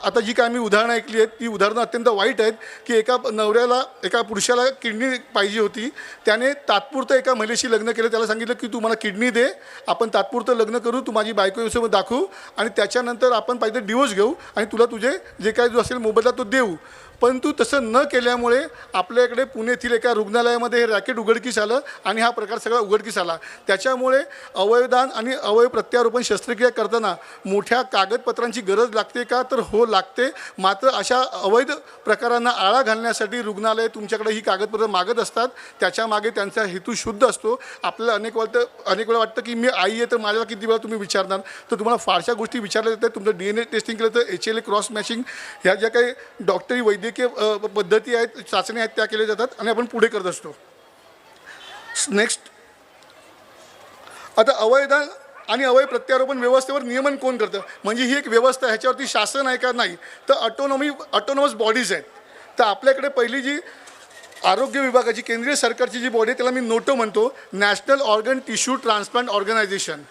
आता जी काय मी उदाहरणं ऐकली आहेत ती उदाहरणं अत्यंत वाईट आहेत की एका नवऱ्याला एका पुरुषाला किडनी पाहिजे होती. त्याने तात्पुरतं एका महिलेशी लग्न केलं. त्याला सांगितलं की तू मला किडनी दे, आपण तात्पुरतं लग्न करू, तू माझी बायकोसोबत दाखवू आणि त्याच्यानंतर आपण पाहिजे डिवोर्स घेऊ आणि तुला तुझे जे काय जो असेल मोबदला तो देऊ. परंतु तसं न केल्यामुळे आपल्याकडे पुणे येथील एका रुग्णालयामध्ये हे रॅकेट उघडकीस आलं आणि हा प्रकार सगळा उघडकीस आला. त्याच्यामुळे अवयवदान आणि अवयव प्रत्यारोपण शस्त्रक्रिया करताना मोठ्या कागदपत्रांची गरज लागते का? तर हो लागते. मात्र अशा अवैध प्रकारांना आळा घालण्यासाठी रुग्णालय तुमच्याकडे ही कागदपत्रं मागत असतात. त्याच्यामागे त्यांचा हेतू शुद्ध असतो. आपल्याला अनेक वेळा वाटतं की मी आई आहे तर माझ्याला किती वेळा तुम्ही विचारणार, तर तुम्हाला फारशा गोष्टी विचारल्या जातात. तुमचं DNA टेस्टिंग केलं तर HLA क्रॉस मॅचिंग ह्या ज्या काही डॉक्टरी वैद्यकीय पद्धती आहेत, चाचण्या आहेत त्या केल्या जातात आणि आपण पुढे करत असतो. नेक्स्ट, आता अवयवदान आणि अवयव प्रत्यारोपण व्यवस्थेवर नियमन कोण करतं? म्हणजे ही एक व्यवस्था आहे, ह्याच्यावरती शासन आहे का? नाही, तर ऑटोनॉमस बॉडीज आहेत. तर आपल्याकडे पहिली जी आरोग्य विभागाची केंद्रीय सरकारची जी बॉडी आहे त्याला मी नोटो म्हणतो, national organ tissue transplant organisation.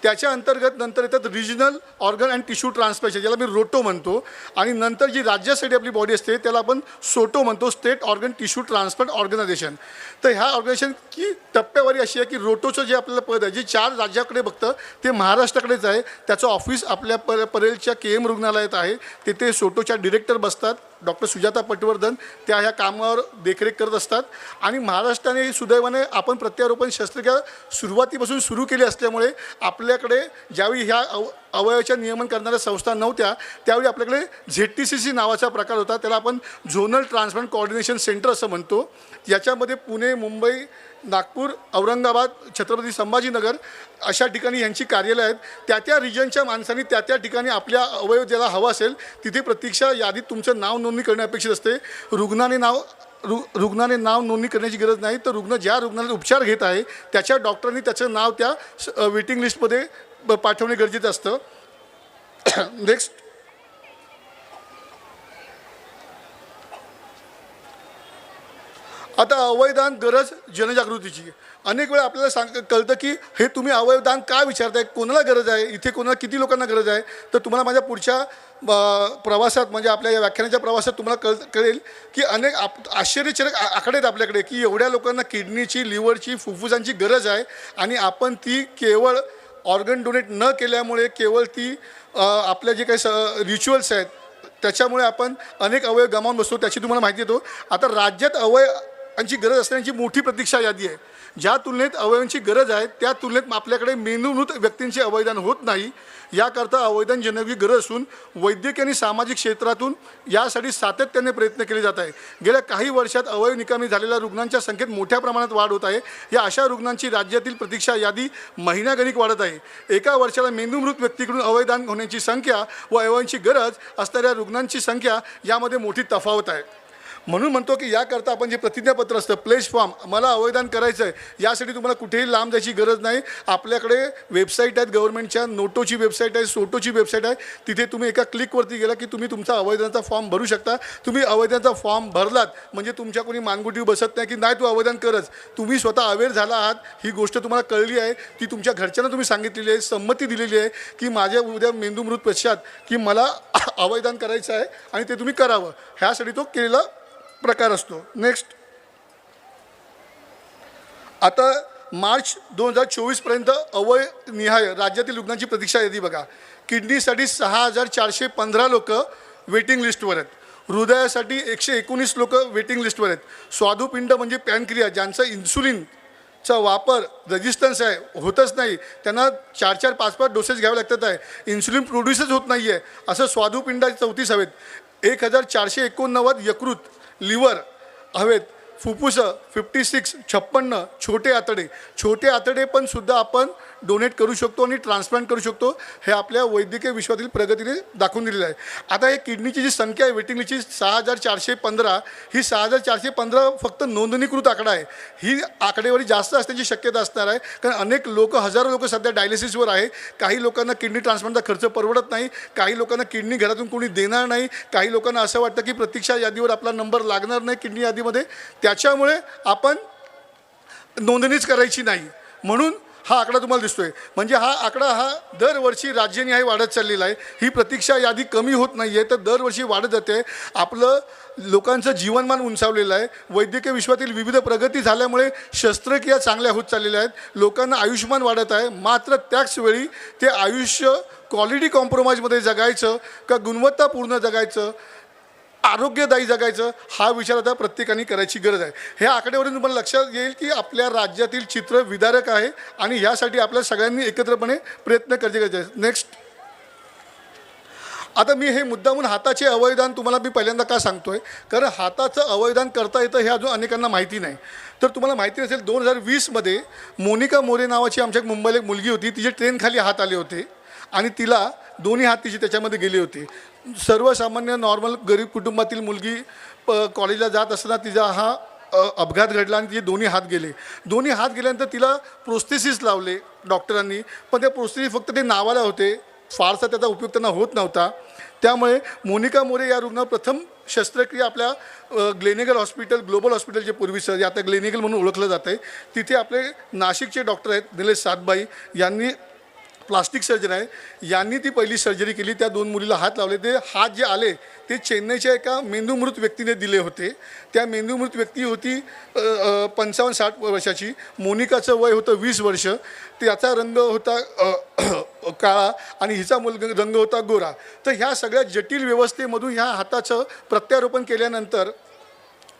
त्याच्या अंतर्गत नंतर येतात regional organ and tissue transplantation, ज्याला मी रोटो म्हणतो. आणि नंतर जी राज्यासाठी आपली बॉडी असते त्याला आपण सोटो म्हणतो, state organ tissue transplant organisation. तर ह्या ऑर्गनायझेशन की टप्प्यावारी अशी आहे की रोटोचं जे आपल्याला पद आहे जे 4 राज्याकडे बघतं ते महाराष्ट्राकडेच आहे. त्याचं ऑफिस आपल्या परेलच्या KM रुग्णालयात आहे. तिथे सोटोच्या डिरेक्टर बसतात, डॉक्टर सुजाता पटवर्धन, त्या ह्या कामावर देखरेख करत असतात. आणि महाराष्ट्राने सुदैवाने आपण प्रत्यारोपण शस्त्रक्रिया सुरुवातीपासून सुरू केली असल्यामुळे आपल्याकडे ज्यावेळी ह्या अवयवाच्या नियमन करणाऱ्या संस्था नव्हत्या त्यावेळी आपल्याकडे ZTCC नावाचा प्रकार होता. त्याला आपण झोनल ट्रान्सप्लांट कोऑर्डिनेशन सेंटर असं म्हणतो. याच्यामध्ये पुणे, मुंबई, नागपूर, औरंगाबाद, छत्रपती संभाजीनगर अशा ठिकाणी यांची कार्यालय आहेत. त्या रिजनच्या माणसांनी त्या ठिकाणी आपल्या अवयव ज्याला हवा असेल तिथे प्रतीक्षा यादीत तुमचं नाव नोंदणी करणे अपेक्षित असते. रुग्णाने नाव नोंदणी करण्याची गरज नाही, तर रुग्ण ज्या रुग्णालयात उपचार घेत आहे त्याच्या डॉक्टरांनी त्याचं नाव त्या वेटिंग लिस्टमध्ये पाठवणे गरजेचं असतं. नेक्स्ट, आता अवयवदान गरज जनजागृतीची. अनेक वेळा आपल्याला कळतं की हे तुम्ही अवयवदान का विचारताय, कोणाला गरज आहे, इथे कोणाला किती लोकांना गरज आहे. तर तुम्हाला माझ्या पुढच्या प्रवासात म्हणजे आपल्या या व्याख्यानाच्या प्रवासात तुम्हाला कळेल की अनेक आश्चर्यचरक आकडे आहेत आपल्याकडे की एवढ्या लोकांना किडनीची, लिव्हरची, फुफ्फुसांची गरज आहे आणि आपण ती केवळ ऑर्गन डोनेट न केल्यामुळे, केवळ ती आपल्या जे काही रिच्युअल्स आहेत त्याच्यामुळे आपण अनेक अवयव गमावून बसतो. त्याची तुम्हाला माहिती येतो. आता राज्यात अवयवांची गरज असण्याची मोठी प्रतीक्षा यादी आहे. ज्या तुलनेत अवयवांची गरज आहे त्या तुलनेत आपल्याकडे मेंदूमृत व्यक्तींचे अवयवदान होत नाही. याकरता अवयवदान जनक गरज असून वैद्यकीय आणि सामाजिक क्षेत्रातून यासाठी सातत्याने प्रयत्न केले जात आहे. गेल्या काही वर्षात अवयव निकामी झालेल्या रुग्णांच्या संख्येत मोठ्या प्रमाणात वाढ होत आहे. या अशा रुग्णांची राज्यातील प्रतीक्षा यादी महिन्यागणिक वाढत आहे. एका वर्षाला मेंदूमृत व्यक्तीकडून अवयवदान होण्याची संख्या व अवयवांची गरज असणाऱ्या रुग्णांची संख्या यामध्ये मोठी तफावत आहे. म्हणून म्हणतो की याकरता आपण जे प्रतिज्ञापत्र असतं, प्लेज फॉर्म, मला अवयवदान करायचं आहे, यासाठी तुम्हाला कुठेही लांब जायची गरज नाही. आपल्याकडे वेबसाईट आहेत गव्हर्नमेंटच्या, नोटोची वेबसाईट आहे, सोटोची वेबसाईट आहे. तिथे तुम्ही एका क्लिकवरती गेला की तुम्ही तुमचा अवयवदानाचा फॉर्म भरू शकता. तुम्ही अवयवदानाचा फॉर्म भरलात म्हणजे तुमच्या कोणी मानगुटी बसत नाही की नाही तू अवयवदान करच. तुम्ही स्वतः अवेअर झाला आहात, ही गोष्ट तुम्हाला कळली आहे, ती तुमच्या घरच्यांना तुम्ही सांगितलेली आहे, संमती दिलेली आहे की माझ्या उद्या मेंदूमृत पश्चात की मला अवयवदान करायचं आहे आणि ते तुम्ही करावं. ह्यासाठी तो केलेला प्रकार असतो. नेक्स्ट, आता मार्च 2024 पर्यंत अवयवनिहाय राज्यातील रुग्णांची प्रतीक्षा यादी बघा. किडनीसाठी 6415 लोक वेटिंग लिस्टवर आहेत. हृदयासाठी 119 लोक वेटिंग लिस्टवर आहेत. स्वादुपिंड म्हणजे पॅनक्रिया, ज्यांचा इन्सुलिनचा वापर रेजिस्टन्स आहे, होतच नाही, त्यांना 4-4, 5-5 डोसेस घ्यावे लागतात आहे. इन्सुलिन प्रोड्यूसच होत नाही आहे, असं स्वादुपिंडाचे 34 हवेत. 1489 यकृत, लिव्हर हवेत. फुफ्फुसं 56 छोटे आतडे पण सुद्धा आपण डोनेट करू शकतो आणि ट्रान्सप्लांट करू शकतो. हे आपल्या वैद्यकीय विश्वातील प्रगतीने दाखवून दिलेलं आहे. आता हे किडनीची जी संख्या आहे वेटिंग लिस्टची 6415, ही 6415 फक्त नोंदणीकृत आकडा आहे. ही आकडेवारी जास्त असण्याची शक्यता असणार आहे, कारण अनेक लोक, हजारो लोक सध्या डायलिसिसवर आहे. काही लोकांना किडनी ट्रान्सप्लांटचा खर्च परवडत नाही, काही लोकांना किडनी घरातून कोणी देणार नाही, काही लोकांना असं वाटतं की प्रतीक्षा यादीवर आपला नंबर लागणार नाही किडनी यादीमध्ये, त्याच्यामुळे आपण नोंदणीच करायची नाही. म्हणून हा आकडा तुम्हाला दिसतोय. म्हणजे हा आकडा हा दरवर्षी राज्यनिहाय वाढत चाललेला आहे. ही प्रतीक्षा यादी कमी होत नाही आहे, तर दरवर्षी वाढत जाते. आपलं लोकांचं जीवनमान उंचावलेलं आहे. वैद्यकीय विश्वातील विविध प्रगती झाल्यामुळे शस्त्रक्रिया चांगल्या होत चाललेल्या आहेत. लोकांना आयुष्यमान वाढत आहे. मात्र त्याचवेळी ते आयुष्य क्वालिटी कॉम्प्रोमाइजमध्ये जगायचं का गुणवत्तापूर्ण जगायचं, आरोग्यदायी जगायचं, हा विचार आता प्रत्येकाने करायची गरज आहे. ह्या आकड्यावरून तुम्हाला लक्षात येईल की आपल्या राज्यातील चित्र विदारक आहे आणि ह्यासाठी आपल्या सगळ्यांनी एकत्रपणे प्रयत्न गरजेचे आहे. नेक्स्ट, आता मी हे मुद्दामून हाताचे अवयवदान तुम्हाला मी पहिल्यांदा का सांगतोय, कारण हाताचं अवयवदान करता येतं हे अजून अनेकांना माहिती नाही. तर तुम्हाला माहिती असेल 2020मध्ये मोनिका मोरे नावाची आमच्या मुंबईला एक मुलगी होती, तिचे ट्रेनखाली हात आले होते आणि तिला दोन्ही हात तिचे त्याच्यामध्ये गेले होते. सर्वसामान्य नॉर्मल गरीब कुटुंबातील मुलगी कॉलेजला जात असताना तिचा हा अपघात घडला आणि तिचे दोन्ही हात गेले. दोन्ही हात गेल्यानंतर तिला प्रोस्थेसिस लावले डॉक्टरांनी, पण त्या प्रोस्थेसिस फक्त ते नावाला होते, फारसा त्याचा उपयोग त्यांना होत नव्हता. त्यामुळे मोनिका मोरे या रुग्ण प्रथम शस्त्रक्रिया आपल्या ग्लेनेगल हॉस्पिटल, ग्लोबल हॉस्पिटल जे पूर्वीचं जे आता ग्लेनेगल म्हणून ओळखलं जातं आहे, तिथे आपले नाशिकचे डॉक्टर आहेत निलेश सातबाई यांनी, प्लास्टिक सर्जन आहे, यांनी ती पहिली सर्जरी केली. त्या दोन मुलीला हात लावले. ते हात जे आले ते चेन्नईच्या एका मेंदूमृत व्यक्तीने दिले होते. त्या मेंदूमृत व्यक्ती होती 55-60 वर्षाची. मोनिकाचं वय होतं 20 वर्ष. त्याचा रंग होता काळा आणि हिचा रंग होता गोरा. तर ह्या सगळ्या जटिल व्यवस्थेमधून ह्या हाताचं प्रत्यारोपण केल्यानंतर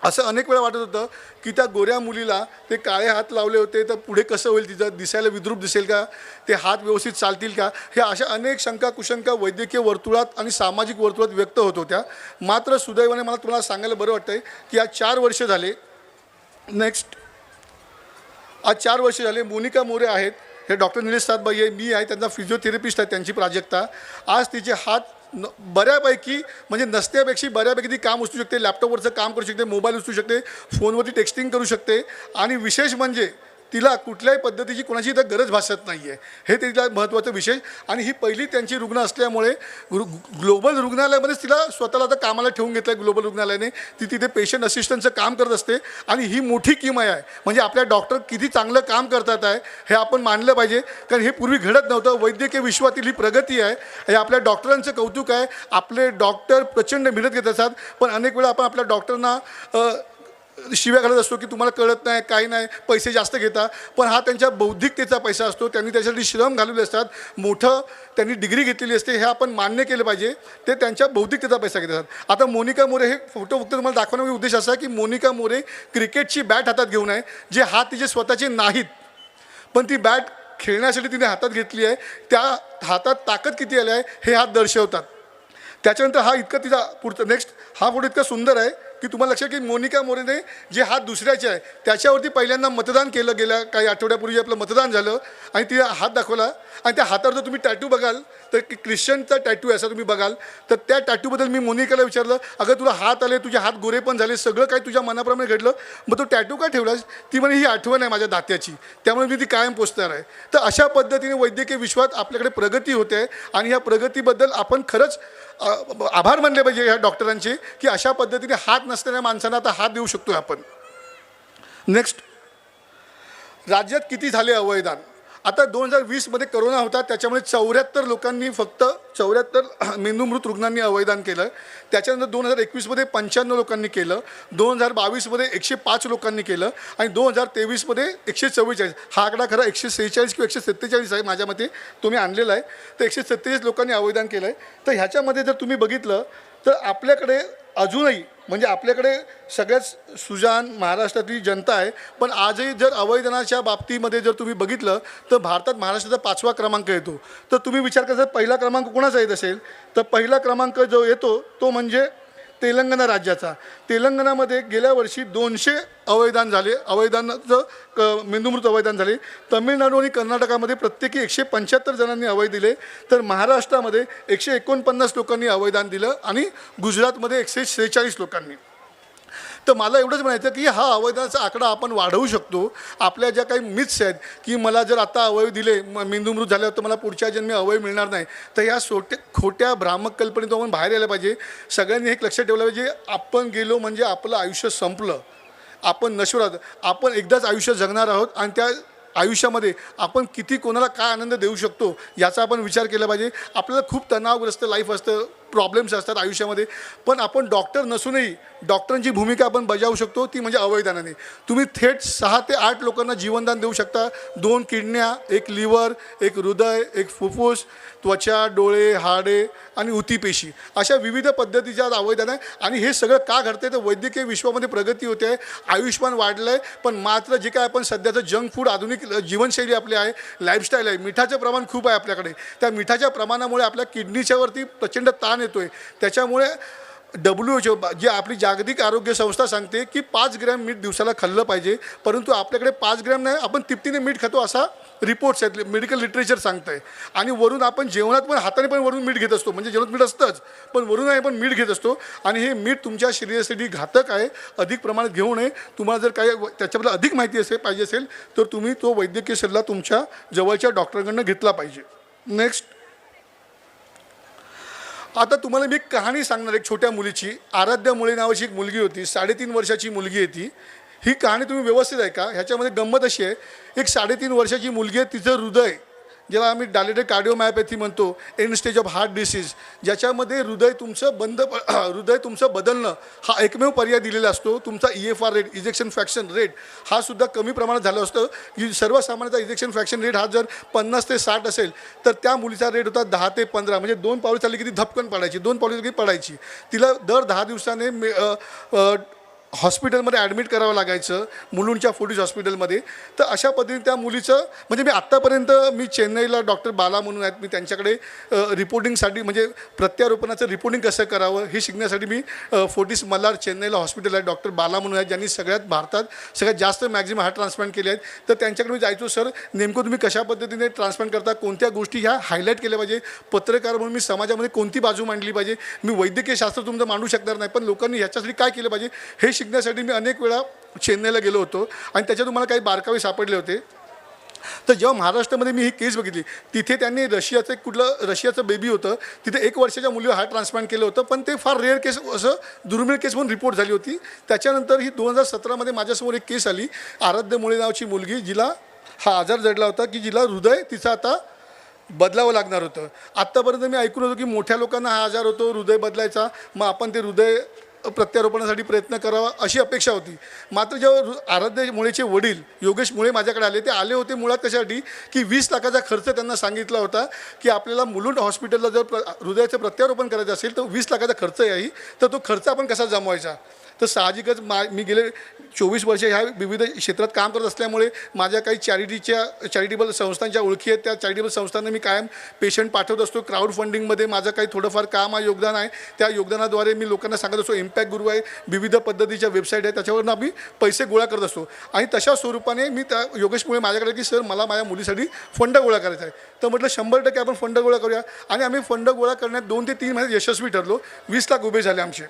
असं अनेक वेळा वाटत होतं की त्या गोऱ्या मुलीला ते काळे हात लावले होते तर पुढे कसं होईल, तिचं दिसायला विद्रूप दिसेल का, ते हात व्यवस्थित चालतील का, ह्या अशा अनेक शंका कुशंका वैद्यकीय वर्तुळात आणि सामाजिक वर्तुळात व्यक्त होत होत्या. मात्र सुदैवाने मला तुम्हाला सांगायला बरं वाटतं आहे की आज 4 वर्ष झाले. नेक्स्ट, आज 4 वर्ष झाले मोनिका मोरे आहेत, हे डॉक्टर निलेश सातबाई आहे, मी आहे, त्यांचा फिजिओथेरपिस्ट आहे, त्यांची प्राजक्ता. आज तिचे हात बऱ्यापैकी म्हणजे नसत्यापेक्षा बऱ्यापैकी ती काम उचलू शकते, लॅपटॉपवरचं काम करू शकते, मोबाईल उचलू शकते, फोनवरती टेक्स्टिंग करू शकते आणि विशेष म्हणजे तिला कुठल्याही पद्धतीची कोणाची इथं गरज भासत नाही आहे. हे तिला महत्त्वाचं विशेष. आणि ही पहिली त्यांची रुग्ण असल्यामुळे ग्लोबल रुग्णालयामध्येच तिला स्वतःला आता कामाला ठेवून घेतलं आहे. ग्लोबल रुग्णालयाने ती तिथे पेशंट असिस्टंटचं काम करत असते आणि ही मोठी किमया आहे. म्हणजे आपल्या डॉक्टर किती चांगलं काम करतात आहे हे आपण मानलं पाहिजे, कारण हे पूर्वी घडत नव्हतं. वैद्यकीय विश्वातील ही प्रगती आहे, हे आपल्या डॉक्टरांचं कौतुक आहे. आपले डॉक्टर प्रचंड मेहनत घेत असतात, पण अनेक वेळा आपण आपल्या डॉक्टरना शिव्या घालत असतो की तुम्हाला कळत नाही, काही नाही, पैसे जास्त घेता. पण हा त्यांच्या बौद्धिकतेचा पैसा असतो, त्यांनी त्याच्यासाठी श्रम घालवले असतात, मोठं त्यांनी डिग्री घेतलेली असते, हे आपण मान्य केलं पाहिजे. ते त्यांच्या बौद्धिकतेचा पैसा घेत असतात. आता मोनिका मोरे हे फोटो फक्त तुम्हाला दाखवण्याचा उद्देश असा आहे की मोनिका मोरे क्रिकेटची बॅट हातात घेऊन आहे, जे हात तिचे स्वतःचे नाहीत, पण ती बॅट खेळण्यासाठी तिने हातात घेतली आहे. त्या हातात ताकद किती आली आहे हे हात दर्शवतात. त्याच्यानंतर हा इतका तिचा पुढचा नेक्स्ट हा फोटो इतका सुंदर आहे की तुम्हाला लक्षात की मोनिका मोरेने जे हात दुसऱ्याचे आहे त्याच्यावरती पहिल्यांदा मतदान केलं. गेल्या काही आठवड्यापूर्वी आपलं मतदान झालं आणि तिने हात दाखवला आणि त्या हातावर जर तुम्ही टॅटू बघाल तर ख्रिश्चनचा टॅटू आहे असं तुम्ही बघाल. तर त्या टॅटूबद्दल मी मोनिकाला विचारलं, अगं तुला हात आले, तुझे हात गोरे पण झाले, सगळं काही तुझ्या मनाप्रमाणे घडलं, मग तो टॅटू का ठेवलास? ती म्हणे ही आठवण आहे माझ्या दात्याची, त्यामुळे मी ती कायम पोचणार आहे. तर अशा पद्धतीने वैद्यकीय विश्वात आपल्याकडे प्रगती होते आहे आणि ह्या प्रगतीबद्दल आपण खरंच आभार मानले पाहिजे ह्या डॉक्टरांचे की अशा पद्धतीने हात नसलेल्या माणसांना आता हात देऊ शकतो आपण. नेक्स्ट, राज्यात किती झाले अवयदान? आता 2020मध्ये करोना होता, त्याच्यामुळे 74 लोकांनी फक्त 74 मेंदूमृत रुग्णांनी अवयदान केलं. त्याच्यानंतर 2021मध्ये 95 लोकांनी केलं, 2022मध्ये 105 लोकांनी केलं आणि 2023मध्ये 144. हा आकडा खरा 146 किंवा 147 आहे माझ्या मते, तो मी आणलेला आहे. तर 147 लोकांनी अवयदान केलं आहे. तर ह्याच्यामध्ये जर तुम्ही बघितलं तर आपल्याकडे अजूनही म्हणजे आपल्याकडे सगळ्याच सुजान महाराष्ट्रातली जनता आहे, पण आजही जर अवयदानाच्या बाबतीमध्ये जर तुम्ही बघितलं तर भारतात महाराष्ट्राचा 5वा क्रमांक येतो. तर तुम्ही विचार करा पहिला क्रमांक कोणाचा येत असेल तर पहिला क्रमांक जो येतो तो म्हणजे तेलंगणा राज्याचा. तेलंगणामध्ये गेल्या वर्षी 200 अवयदान झाले, मेंदूमृत अवयदान झाले. तमिळनाडू आणि कर्नाटकामध्ये प्रत्येकी 175 जणांनी अवय दिले, तर महाराष्ट्रामध्ये 149 लोकांनी अवयदान दिलं आणि गुजरातमध्ये 146 लोकांनी. तर मला एवढंच म्हणायचं की हा अवयदानाचा आकडा आपण वाढवू शकतो. आपल्या ज्या काही मिथ्स आहेत की मला जर आता अवयव दिले, मेंदूमृत झाल्यावर तर मला पुढच्या जन्मी अवयव मिळणार नाही, तर या खोट्या भ्रामक कल्पनेतून आपण बाहेर यायला पाहिजे. सगळ्यांनी एक लक्षात ठेवलं पाहिजे, आपण गेलो म्हणजे आपलं आयुष्य संपलं, आपण नश्वर आहोत, आपण एकदाच आयुष्य जगणार आहोत आणि त्या आयुष्यामध्ये आपण किती कोणाला काय आनंद देऊ शकतो याचा आपण विचार केला पाहिजे. आपल्याला खूप तणावग्रस्त लाईफ असतं, प्रॉब्लेम्स असतात आयुष्यामध्ये, पण आपण डॉक्टर नसूनही डॉक्टरांची भूमिका आपण बजावू शकतो, ती म्हणजे अवयदानाने. तुम्ही थेट 6 ते 8 लोकांना जीवनदान देऊ शकता. 2 किडन्या, 1 लिव्हर, 1 हृदय, 1 फुफ्फुस, त्वचा, डोळे, हाडे आणि उतीपेशी, अशा विविध पद्धतीच्या अवयदान आहे. आणि हे सगळं का घडते तर वैद्यकीय विश्वामध्ये प्रगती होते आहे, आयुष्यमान वाढलं आहे, पण मात्र जे काय आपण सध्याचं जंक फूड, आधुनिक जीवनशैली आपली आहे, लाईफस्टाईल आहे, मिठाचं प्रमाण खूप आहे आपल्याकडे. त्या मिठाच्या प्रमाणामुळे आपल्या किडनीच्यावरती प्रचंड ताण येतो आहे. त्याच्यामुळे WHO जी आपली जागतिक आरोग्य संस्था सांगते की 5 ग्रॅम मीठ दिवसाला खाल्लं पाहिजे, परंतु आपल्याकडे 5 ग्रॅम नाही, आपण तिप्पटीने मीठ खातो असा रिपोर्ट्स आहेत, मेडिकल लिटरेचर सांगतं आहे. आणि वरून आपण जेवणात पण हाताने पण वरून मीठ घेत असतो, म्हणजे जेवणात मीठ असतंच पण वरून आपण मीठ घेत असतो. आणि हे मीठ तुमच्या शरीरासाठी घातक आहे, अधिक प्रमाणात घेऊ नये. तुम्हाला जर काही त्याच्याबद्दल अधिक माहिती पाहिजे असेल तर तुम्ही तो वैद्यकीय सल्ला तुमच्या जवळच्या डॉक्टरांकडून घेतला पाहिजे. नेक्स्ट, आता तुम्हाला मी एक कहाणी सांगणार. एक छोट्या मुलीची, आराध्या मुळे नावाची एक मुलगी होती, 3.5 वर्षाची मुलगी आहे ती. ही कहाणी तुम्ही व्यवस्थित ऐका. ह्याच्यामध्ये गंमत अशी आहे, एक 3.5 वर्षाची मुलगी आहे, तिचं हृदय, ज्याला आम्ही डायलेटेड कार्डिओमायोपॅथी म्हणतो, end stage of heart disease, ज्याच्यामध्ये हृदय तुमचं बदलणं हा एकमेव पर्याय दिलेला असतो. तुमचा EFR rate, ejection fraction rate, हा सुद्धा कमी प्रमाणात झालं असतं. की सर्वसामान्यतः इजेक्शन फ्रॅक्शन रेट हा जर 50 ते 60 असेल तर त्या मुलीचा रेट होता 10 ते 15, म्हणजे 2 पावलं चालली की ती धपकन पडायची, 2 पावलं की पडायची. तिला दर 10 दिवसाने हॉस्पिटलमध्ये ॲडमिट करावं लागायचं, मुलुंडच्या फोर्टिस हॉस्पिटलमध्ये. तर अशा पद्धतीने त्या मुलीचं, म्हणजे मी आत्तापर्यंत मी चेन्नईला डॉक्टर बाला म्हणून आहेत, मी त्यांच्याकडे रिपोर्टिंगसाठी, म्हणजे प्रत्यारोपणाचं रिपोर्टिंग कसं करावं हे शिकण्यासाठी मी फोर्टिस मल्हार चेन्नईला हॉस्पिटल आहे, डॉक्टर बाला म्हणून आहेत, ज्यांनी भारतात सगळ्यात जास्त मॅक्झिमम हार्ट ट्रान्सप्लांट केले आहेत. तर त्यांच्याकडे मी जायचो, सर नेमकं तुम्ही कशा पद्धतीने ट्रान्सप्लांट करता, कोणत्या गोष्टी ह्या हायलाईट केल्या पाहिजे, पत्रकार म्हणून मी समाजामध्ये कोणती बाजू मांडली पाहिजे. मी वैद्यकीय शास्त्र तुमचं मांडू शकणार नाही, पण लोकांनी ह्याच्यासाठी काय केलं पाहिजे हे शिकण्यासाठी मी अनेक वेळा चेन्नईला गेलो होतो आणि त्याच्यातून मला काही बारकावे सापडले होते. तर जेव्हा महाराष्ट्रामध्ये मी ही केस बघितली, तिथे त्यांनी रशियाचं बेबी होतं, तिथे 1 वर्षाच्या मुलीवर हार्ट ट्रान्सप्लांट केलं होतं, पण ते फार रेअर केस, असं दुर्मिळ केस म्हणून रिपोर्ट झाली होती. त्याच्यानंतर ही 2017मध्ये माझ्यासमोर एक केस आली, आराध्य मुळे नावाची मुलगी, जिला हा आजार जडला होता की जिला हृदय तिचं आता बदलावं लागणार होतं. आत्तापर्यंत मी ऐकून होतो की मोठ्या लोकांना हा आजार होतो हृदय बदलायचा, मग आपण ते हृदय प्रत्यारोपणासाठी प्रयत्न करावा अशी अपेक्षा होती. मात्र जेव्हा आराध्य मुळेचे वडील योगेश मुळे माझ्याकडे आले, ते आले होते मुळात कशासाठी की 20 लाखाचा खर्च त्यांना सांगितला होता की आपल्याला मुलुंड हॉस्पिटलला जर हृदयाचं प्रत्यारोपण करायचं असेल तर 20 लाखाचा खर्च आहे, तर तो खर्च आपण कसा जमवायचा. तर साहजिकच मी गेले 24 वर्ष ह्या विविध क्षेत्रात काम करत असल्यामुळे माझ्या काही चॅरिटेबल संस्थांच्या ओळखी आहेत. त्या चॅरिटेबल संस्थांना मी कायम पेशंट पाठवत असतो. क्राऊड फंडिंगमध्ये माझं काही थोडंफार काम आहे, योगदान आहे. त्या योगदानाद्वारे मी लोकांना सांगत असतो. इम्पॅक्ट गुरु आहे, विविध पद्धतीच्या वेबसाईट आहे, त्याच्यावरून आम्ही पैसे गोळा करत असतो. आणि तशा स्वरूपाने मी त्या योगेशमुळे माझ्याकडे की सर मला माझ्या मुलीसाठी फंड गोळा करायचा आहे. तर म्हटलं 100% आपण फंड गोळा करूया. आणि आम्ही फंड गोळा करण्यात 2 ते 3 महिन्यात यशस्वी ठरलो. 20 लाख उभे झाले आमचे.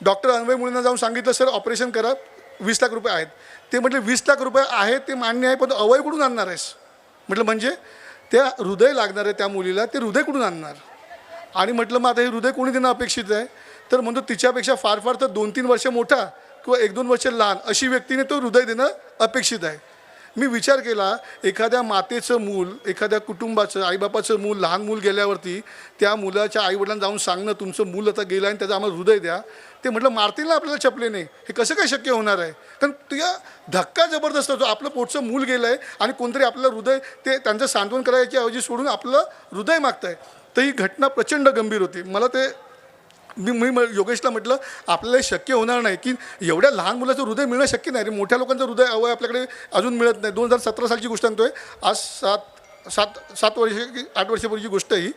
डॉक्टर अन्वय मुलींना जाऊन सांगितलं सर ऑपरेशन करा, 20 लाख रुपये आहेत. ते म्हटले 20 लाख रुपये आहेत ते मान्य आहे, पण अवयव कुठून आणणार आहेस. म्हटलं म्हणजे त्या हृदय लागणार आहे त्या मुलीला, ते हृदय कुठून आणणार. आणि म्हटलं मग आता हे हृदय कोणी देणं अपेक्षित आहे. तर म्हणतो तिच्यापेक्षा फार फार तर 2-3 वर्ष मोठा किंवा 1-2 वर्ष लहान अशी व्यक्तीने तो हृदय देणं अपेक्षित आहे. मी विचार केला, एखाद्या मातेचं मूल, एखाद्या कुटुंबाचं आईबापाचं मूल, लहान मूल गेल्यावरती त्या मुलाच्या आईवडिलांना जाऊन सांगणं तुमचं मूल आता गेलं आणि त्याचं आम्हाला हृदय द्या, ते म्हटलं मारतील ना आपल्याला चपलेने, हे कसं काय शक्य होणार आहे. कारण त्या धक्का जबरदस्त होतो. आपलं पोटचं मूल गेलं आहे आणि कोणतरी आपलं हृदय, ते त्यांचं सांत्वन करायच्या ऐवजी सोडून आपलं हृदय मागतं आहे. तर ही घटना प्रचंड गंभीर होती. मला ते मी योगेशला म्हटलं आपल्याला शक्य होणार नाही की एवढ्या लहान मुलाचं हृदय मिळणं शक्य नाही रे. मोठ्या लोकांचं हृदय अवयव आपल्याकडे अजून मिळत नाही. 2017 सालची गोष्ट सांगतोय, आज 7 वर्ष की 8 वर्षापूर्वीची गोष्ट ही,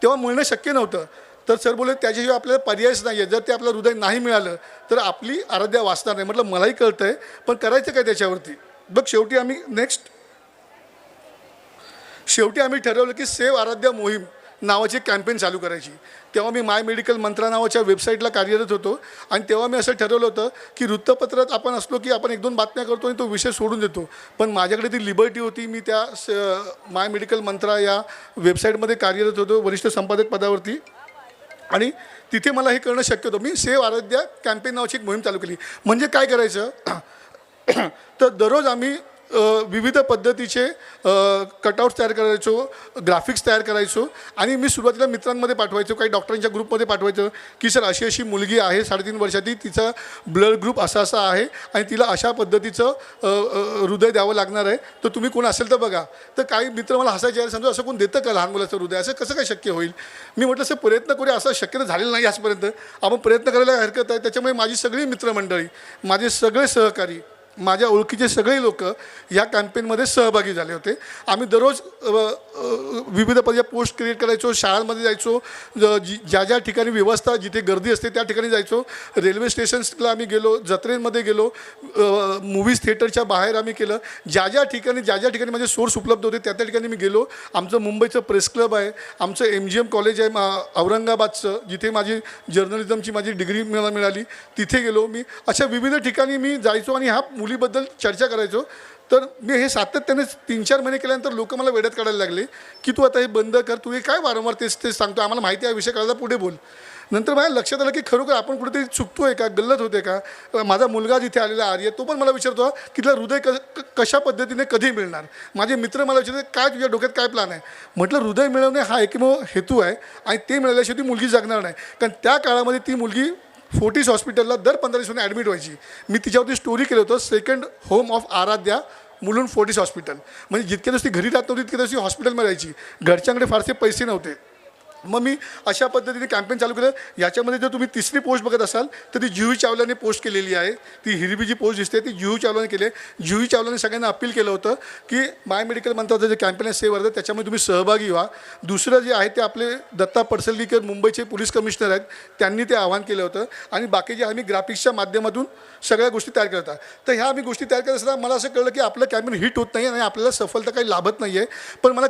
तेव्हा मिळणं शक्य नव्हतं. तर सर बोलले त्याच्याशिवाय आपल्याला पर्यायच नाही आहे, जर ते आपलं हृदय नाही मिळालं तर आपली आराध्या वाचणार नाही. म्हटलं मलाही कळतं आहे, पण करायचं काय त्याच्यावरती. बघ शेवटी आम्ही ठरवलं की सेव्ह आराध्या मोहीम नावाची कॅम्पेन चालू करायची. तेव्हा मी माय मेडिकल मंत्रा नावाच्या वेबसाईटला कार्यरत होतो आणि तेव्हा मी असं ठरवलं होतं की वृत्तपत्रात आपण असलो की आपण 1-2 बातम्या करतो आणि तो विषय सोडून देतो, पण माझ्याकडे ती लिबर्टी होती. मी त्या माय मेडिकल मंत्रा या वेबसाईटमध्ये कार्यरत होतो वरिष्ठ संपादक पदावरती आणि तिथे मला हे करणं शक्य होतं. मी सेव्ह आराध्या कॅम्पेन नावाची एक मोहीम चालू केली. म्हणजे काय करायचं तर दररोज आम्ही विविध पद्धतीचे कटआउट्स तयार करायचो, ग्राफिक्स तयार करायचो आणि मी सुरुवातीला मित्रांमध्ये पाठवायचो, काही डॉक्टरांच्या ग्रुपमध्ये पाठवायचो की सर अशी अशी मुलगी आहे 3.5 वर्षाची, तिचा ब्लड ग्रुप असा असा आहे आणि तिला अशा पद्धतीचं हृदय द्यावं लागणार आहे, तर तुम्ही कोण असेल तर बघा. तर काही मित्र मला हसायचे, यार समजा असं कोण देतं का लहान मुलाचं हृदय, असं कसं काय शक्य होईल. मी म्हटलं सर प्रयत्न करूया, असं शक्य झालेलं नाही आजपर्यंत, आपण प्रयत्न करायला हरकत आहे. त्याच्यामुळे माझी सगळी मित्रमंडळी, माझे सगळे सहकारी, माझ्या ओळखीचे सगळे लोक या कॅम्पेनमध्ये सहभागी झाले होते. आम्ही दररोज विविध पद्धतीच्या पोस्ट क्रिएट करायचो, शाळांमध्ये जायचो, ज्या ज्या ठिकाणी व्यवस्था जिथे गर्दी असते त्या ठिकाणी जायचो, रेल्वे स्टेशन्सला आम्ही गेलो, जत्रेमध्ये गेलो, मूव्हीज थिएटरच्या बाहेर आम्ही केलं, ज्या ज्या ठिकाणी माझे सोर्स उपलब्ध होते त्या ठिकाणी मी गेलो. आमचं मुंबईचं प्रेस क्लब आहे, आमचं MGM कॉलेज आहे औरंगाबादचं, जिथे माझी जर्नलिझमची माझी डिग्री मला मिळाली, तिथे गेलो मी. अशा विविध ठिकाणी मी जायचो आणि ह्या मुलीबद्दल चर्चा करायचो. तर मी हे सातत्याने 3-4 महिने केल्यानंतर लोक मला वेड्यात काढायला लागले की तू आता हे बंद कर, तू हे काय वारंवार तेच सांगतो, आम्हाला माहिती आहे विषय करायला, पुढे बोल. नंतर माझ्या लक्षात आलं की खरोखर आपण कुठेतरी चुकतो आहे का, गल्लत होते का. माझा मुलगा जिथे आलेला आर्य, तो पण मला विचारतो की तुला हृदय कशा पद्धतीने कधी मिळणार. माझे मित्र मला विचारते काय तुझ्या डोक्यात काय प्लॅन आहे. म्हटलं हृदय मिळवणे हा एकमेव हेतू आहे आणि ते मिळाल्याशिवाय ती मुलगी जगणार नाही. कारण त्या काळामध्ये ती मुलगी फोर्टिस हॉस्पिटलला दर 15 दिवसांनी ॲडमिट व्हायची. मी तिच्यावरती स्टोरी केलं होतं, second home of Aaradhya Mulund Fortis hospital. म्हणजे जितके दिवस ती घरी राहत नव्हती तितके दिवस ती हॉस्पिटलमध्ये राहायची, घरच्यांकडे फारसे पैसे नव्हते. मग मी अशा पद्धतीने कॅम्पेन चालू केलं. याच्यामध्ये जर तुम्ही 3री पोस्ट बघत असाल तर ती जुही चावलाने पोस्ट केलेली आहे. ती हिरवी जी पोस्ट दिसते ती जुही चावलाने केली आहे. जुही चावलाने सगळ्यांना अपील केलं होतं की माय मेडिकल मंत्राचं जे कॅम्पेन आहे सेव्ह आराध्या, त्याच्यामध्ये तुम्ही सहभागी व्हा. दुसरं जे आहे ते आपले दत्ता पडसलगीकर मुंबईचे पोलीस कमिशनर आहेत, त्यांनी ते आवाहन केलं होतं आणि बाकी जे आम्ही ग्राफिक्सच्या माध्यमातून सगळ्या गोष्टी तयार करत आहोत. तर ह्या आम्ही गोष्टी तयार करत असताना मला असं कळलं की आपलं कॅम्पेन हिट होत नाही आणि आपल्याला सफलता काही लाभत नाही आहे. पण मला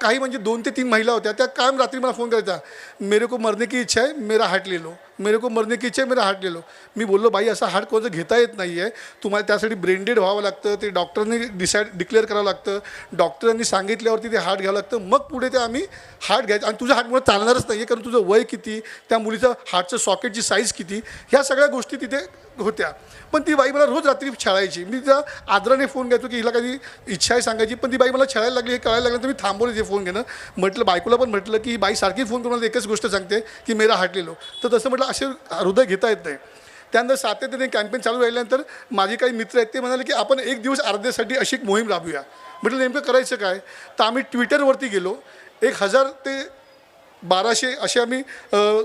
काही म्हणजे 2 ते 3 महिला होत्या, त्या कायम रात्री मला फोन करायचा, मेरे को मरने की इच्छा है, मेरा हार्ट ले लो, मेरे को मरने की इच्छा है, मेरा हार्ट ले लो. मी बोललो बाई असा हार्ट कोणाचं घेता येत नाही आहे, तुम्हाला त्यासाठी ब्रेनडेड व्हावं लागतं, ते डॉक्टरने डिक्लेअर करावं लागतं, डॉक्टरांनी सांगितल्यावरती ते हार्ट घ्यावं लागतं, मग पुढे ते आम्ही हार्ट घ्यायचं. आणि तुझं हार्टमुळे चालणारच नाही आहे, कारण तुझं वय किती, त्या मुलीचं हार्टचं सॉकेटची साईज किती, ह्या सगळ्या गोष्टी तिथे होत्या. पण ती बाई मला रोज रात्री छळायची. मी तिला आदराने फोन घ्यायचो की हिला काही इच्छा आहे सांगायची, पण ती बाई मला छळायला लागली. हे कळायला लागलं तर मी थांबवले ते फोन घेणं. म्हटलं बायकोला पण म्हटलं की ही बाई सारखी फोन करून मला एकच गोष्ट सांगते की मेरा हार्ट ले लो. तर तसं म्हटलं असे हृदय घेता येत नाही. त्यानंतर सातत्याने कॅम्पेन चालू राहिल्यानंतर माझे काही मित्र आहेत ते म्हणाले की आपण एक दिवस आराध्यासाठी अशी एक मोहीम राबूया. म्हटलं नेमकं करायचं काय. तर आम्ही ट्विटरवरती गेलो. 1000 ते 1200 असे आम्ही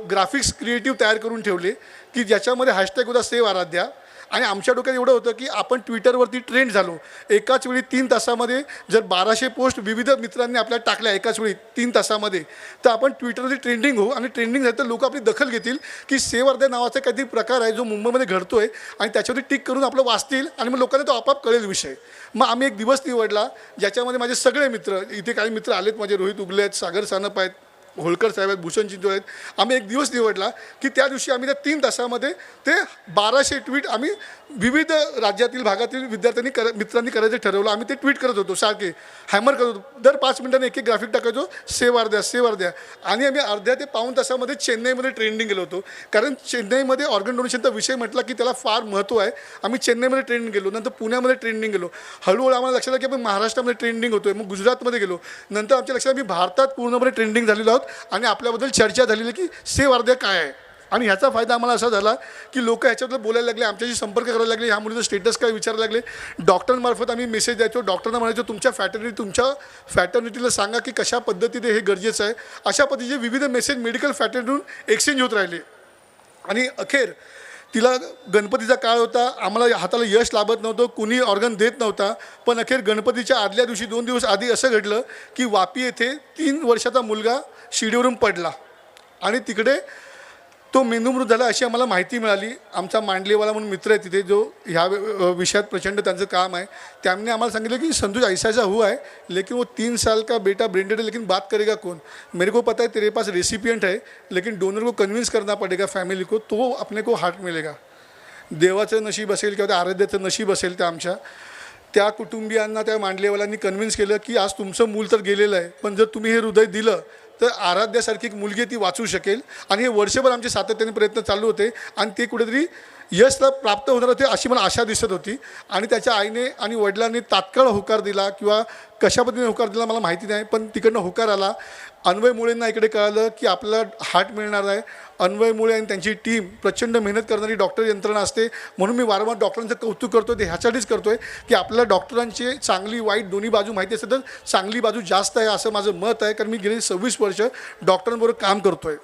ग्राफिक्स क्रिएटिव्ह तयार करून ठेवले की ज्याच्यामध्ये हॅशटॅग होता सेव्ह आराध्या. आणि आमच्या डोक्यात एवढं होतं की आपण ट्विटरवरती ट्रेंड झालो. एकाच वेळी 3 तासामध्ये जर 1200 पोस्ट विविध मित्रांनी आपल्याला टाकल्या एकाच वेळी 3 तासामध्ये, तर आपण ट्विटरवरती ट्रेंडिंग होऊ. आणि ट्रेंडिंग झालं तर लोक आपली दखल घेतील की सेव्ह आराध्या नावाचा काहीतरी प्रकार आहे जो मुंबईमध्ये घडतो आहे आणि त्याच्यावरती टिक करून आपलं वाचतील आणि मग लोकांना तो आपाप कळेल विषय. मग आम्ही एक दिवस निवडला ज्याच्यामध्ये माझे सगळे मित्र, इथे काही मित्र आलेत माझे, रोहित उगले आहेत, सागर सानप आहेत, होळकर साहेब आहेत, भूषण चिंचोळे आहेत. आम्ही एक दिवस निवडला की त्या दिवशी आम्ही त्या 3 तासामध्ये ते 1200 ट्विट आम्ही विविध राज्यातील भागातील विद्यार्थ्यांनी मित्रांनी करायचं ठरवलं. आम्ही ते ट्विट करत होतो, सारखे हॅमर करत होतो. दर 5 मिनिटांनी एक ग्राफिक टाकायचो, सेव्ह आराध्या सेव्ह आराध्या. आणि आम्ही अर्ध्या ते पाऊण तासामध्ये चेन्नईमध्ये ट्रेंडिंग गेलो होतो. कारण चेन्नईमध्ये ऑर्गन डोनेशनचा विषय म्हटला की त्याला फार महत्त्व आहे. आम्ही चेन्नईमध्ये ट्रेंडिंग गेलो, नंतर पुण्यामध्ये ट्रेंडिंग गेलो. हळूहळू आम्हाला लक्षात आलं की आपण महाराष्ट्रामध्ये ट्रेंडिंग होतो आहे. मग गुजरातमध्ये गेलो. नंतर आमच्या लक्षात आम्ही भारतात पूर्णपणे ट्रेंडिंग झालेलो आहोत आणि आपल्याबद्दल चर्चा झालेली की सेव्ह आराध्या काय आहे. आणि ह्याचा फायदा आम्हाला असा झाला की लोक ह्याच्याबद्दल बोलायला लागले, आमच्याशी संपर्क करायला लागले, ह्या मुलीचं स्टेटस काय विचारायला लागले. डॉक्टरांमार्फत आम्ही मेसेज द्यायचो. डॉक्टरांना म्हणायचो तुमच्या फॅटर्निटीला सांगा की कशा पद्धतीने हे गरजेचं आहे. अशा पद्धतीचे विविध मेसेज मेडिकल फॅटर्निटीतून एक्सचेंज होत राहिले. आणि अखेर तिला गणपतीचा काळ होता, आम्हाला हाताला यश लाभत नव्हतं, कुणी ऑर्गन देत नव्हता. पण अखेर गणपतीच्या आदल्या दिवशी 2 दिवस आधी असं घडलं की वापी येथे 3 वर्षाचा मुलगा शिडीवरून पडला आणि तिकडे तो मेंदूमृत झाला अशी आम्हाला माहिती मिळाली. आमचा मांडलेवाला म्हणून मित्र आहे तिथे, जो ह्या विषयात प्रचंड त्यांचं काम आहे. त्यांनी आम्हाला सांगितलं की संतोष ऐसा हुआ है, लेकिन वो 3 साल का बेटा ब्रेन डेड है, लेकिन बात करेगा कौन? मेरे को पता है तेरे पास रेसिपिएंट है, लेकिन डोनर को कन्विंस करना पड़ेगा फॅमिली को, तो अपने को हार्ट मिलेगा. देवाचं नशीब असेल किंवा त्या आराध्याचं नशीब असेल, त्या आमच्या त्या कुटुंबियांना त्या मांडलेवाल्यांनी कन्व्हिन्स केलं की आज तुमचं मूल तर गेलेलं आहे, पण जर तुम्ही हे हृदय दिलं तर आराध्यासारखी एक मुलगी ती वाचू शकेल. आणि हे वर्षभर आमचे सातत्याने प्रयत्न चालू होते आणि ते कुठेतरी यशला प्राप्त होणार होते अशी मला आशा दिसत होती. आणि त्याच्या आईने आणि वडिलांनी तात्काळ होकार दिला, किंवा कशा पद्धतीने होकार दिला मला माहिती नाही, पण तिकडनं होकार आला. अन्वय मुळेंना इकडे कळालं की आपल्याला हार्ट मिळणार आहे. अन्वय मुळे आणि त्यांची टीम प्रचंड मेहनत करणारी डॉक्टर यंत्रणा असते, म्हणून मी वारंवार डॉक्टरांचं कौतुक करतो. ते ह्यासाठीच करतो आहे की आपल्याला डॉक्टरांची चांगली वाईट दोन्ही बाजू माहिती असेल तर चांगली बाजू जास्त आहे असं माझं मत आहे. कारण मी गेली 26 वर्ष डॉक्टरांबरोबर काम करतो आहे.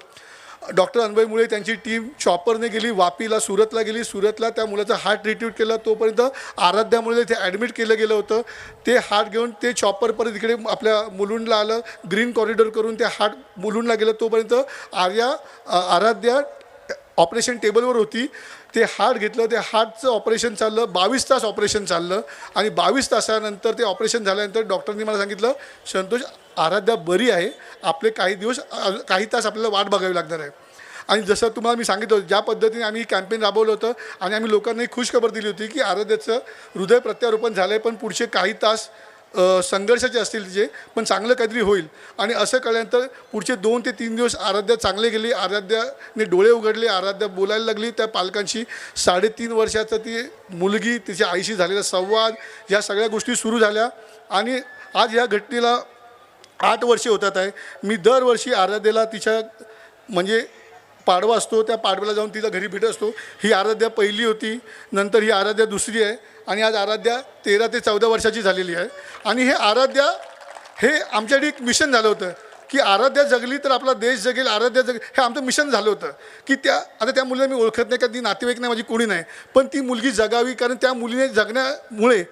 डॉक्टर अन्वय मुळे त्यांची टीम चॉपरने गेली, वापीला, सुरतला गेली. सुरतला त्या मुलाचं हार्ट रिट्रीट केलं. तोपर्यंत आराध्यामुळे ते ॲडमिट केलं गेलं होतं. ते हार्ट घेऊन ते चॉपर परत इकडे आपल्या मुलुंडला आलं. ग्रीन कॉरिडॉर करून ते हार्ट मुलुंडला गेलं. तोपर्यंत आराध्या ऑपरेशन टेबलवर होती. ते हार्ट घेतलं, ते हार्टचं ऑपरेशन चाललं. 22 तास ऑपरेशन चाललं. आणि 22 तासानंतर ते ऑपरेशन झाल्यानंतर डॉक्टरनी मला सांगितलं, संतोष आराध्या बरी आहे, आपले काही तास आपल्याला वाट बघावी लागणार आहे. आणि जसं तुम्हाला मी सांगितलं होतं, ज्या पद्धतीने आम्ही कॅम्पेन राबवलं होतं आणि आम्ही लोकांना ही खुशखबर दिली होती की आराध्याचं हृदय प्रत्यारोपण झालं आहे, पण पुढचे काही तास संघर्षाचे असतील तिचे, पण चांगलं काहीतरी होईल. आणि असं कळल्यानंतर पुढचे 2 ते 3 दिवस आराध्या चांगले गेले. आराध्याने डोळे उघडले, आराध्या बोलायला लागली त्या पालकांशी. 3.5 वर्षाचं ती मुलगी, तिच्या आईशी झालेला संवाद, ह्या सगळ्या गोष्टी सुरू झाल्या. आणि आज ह्या घटनेला 8 वर्षे होतात आहे. मी दरवर्षी आराध्याला तिच्या म्हणजे पाडवा असतो, त्या पाडव्याला जाऊन तिला घरी भेटत असतो. ही आराध्या पहिली होती, नंतर ही आराध्या दुसरी आहे, आणि आज आराध्या 13 ते 14 वर्षाची झालेली आहे. आणि हे आराध्या हे आमच्यासाठी एक मिशन झालं होतं की आराध्या जगली तर आपला देश जगेल, आराध्या जगेल, हे आमचं मिशन झालं होतं. की आता त्या मुलीला मी ओळखत नाही, का ती नातेवाईक नाही माझी, कोणी नाही, पण ती मुलगी जगावी. कारण त्या मुलीने जगण्यामुळे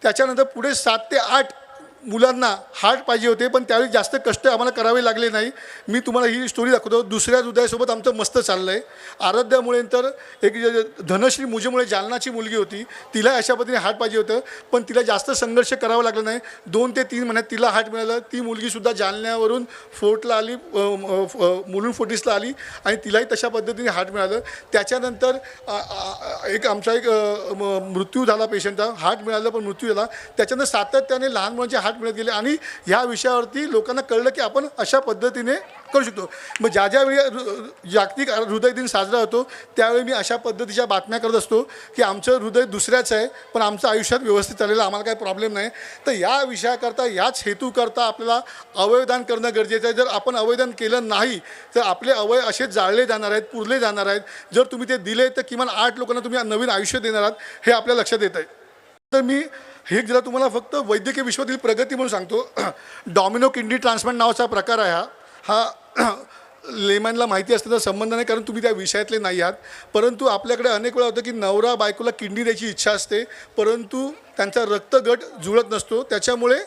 त्याच्यानंतर पुढे 7 ते 8 मुलांना हार्ट पाहिजे होते, पण त्यावेळी जास्त कष्ट आम्हाला करावे लागले नाही. मी तुम्हाला ही स्टोरी दाखवतो. दुसऱ्या हृदयासोबत आमचं मस्त चाललं आहे. आराध्यामुळे तर एक धनश्री मुजेमुळे जालनाची मुलगी होती, तिला अशा पद्धतीने हार्ट पाहिजे होतं, पण तिला जास्त संघर्ष करावा लागला नाही. 2 ते 3 महिन्यात तिला हार्ट मिळालं. ती मुलगीसुद्धा जालन्यावरून फोर्टला आली, मुलुंड फोर्टिसला आली, आणि तिलाही तशा पद्धतीने हार्ट मिळालं. त्याच्यानंतर आमचा एक मृत्यू झाला पेशंटचा, हार्ट मिळालं पण मृत्यू झाला. त्याच्यानंतर सातत्याने लहान मुलांचे हार्ट मिळत गेले. आणि ह्या विषयावरती लोकांना कळलं की आपण अशा पद्धतीने करू शकतो. मग ज्यावेळी जागतिक हृदय दिन साजरा होतो त्यावेळी मी अशा पद्धतीच्या बातम्या करत असतो की आमचं हृदय दुसऱ्याचं आहे, पण आमचं आयुष्यात व्यवस्थित चाललेलं, आम्हाला काही प्रॉब्लेम नाही. तर या विषयाकरता, याच हेतूकरता आपल्याला अवयवदान करणं गरजेचं आहे. जर आपण अवयवदान केलं नाही तर आपले अवयव असे जाळले जाणार आहेत, पुरले जाणार आहेत. जर तुम्ही ते दिले तर किमान 8 लोकांना तुम्ही नवीन आयुष्य देणार आहात, हे आपल्या लक्षात येत आहे. तर मी हे जरा तुम्हाला फक्त वैद्यकीय विश्वातील प्रगती म्हणून सांगतो. डॉमिनो किडनी ट्रान्सप्लांट नावाचा प्रकार आहे. हा लेमॅनला माहिती असण्याचा संबंध नाही, कारण तुम्ही त्या विषयातले नाही आहात. परंतु आपल्याकडे अनेक वेळा होतं की नवरा बायकोला किडनी द्यायची इच्छा असते, परंतु त्यांचा रक्तगट जुळत नसतो. त्याच्यामुळे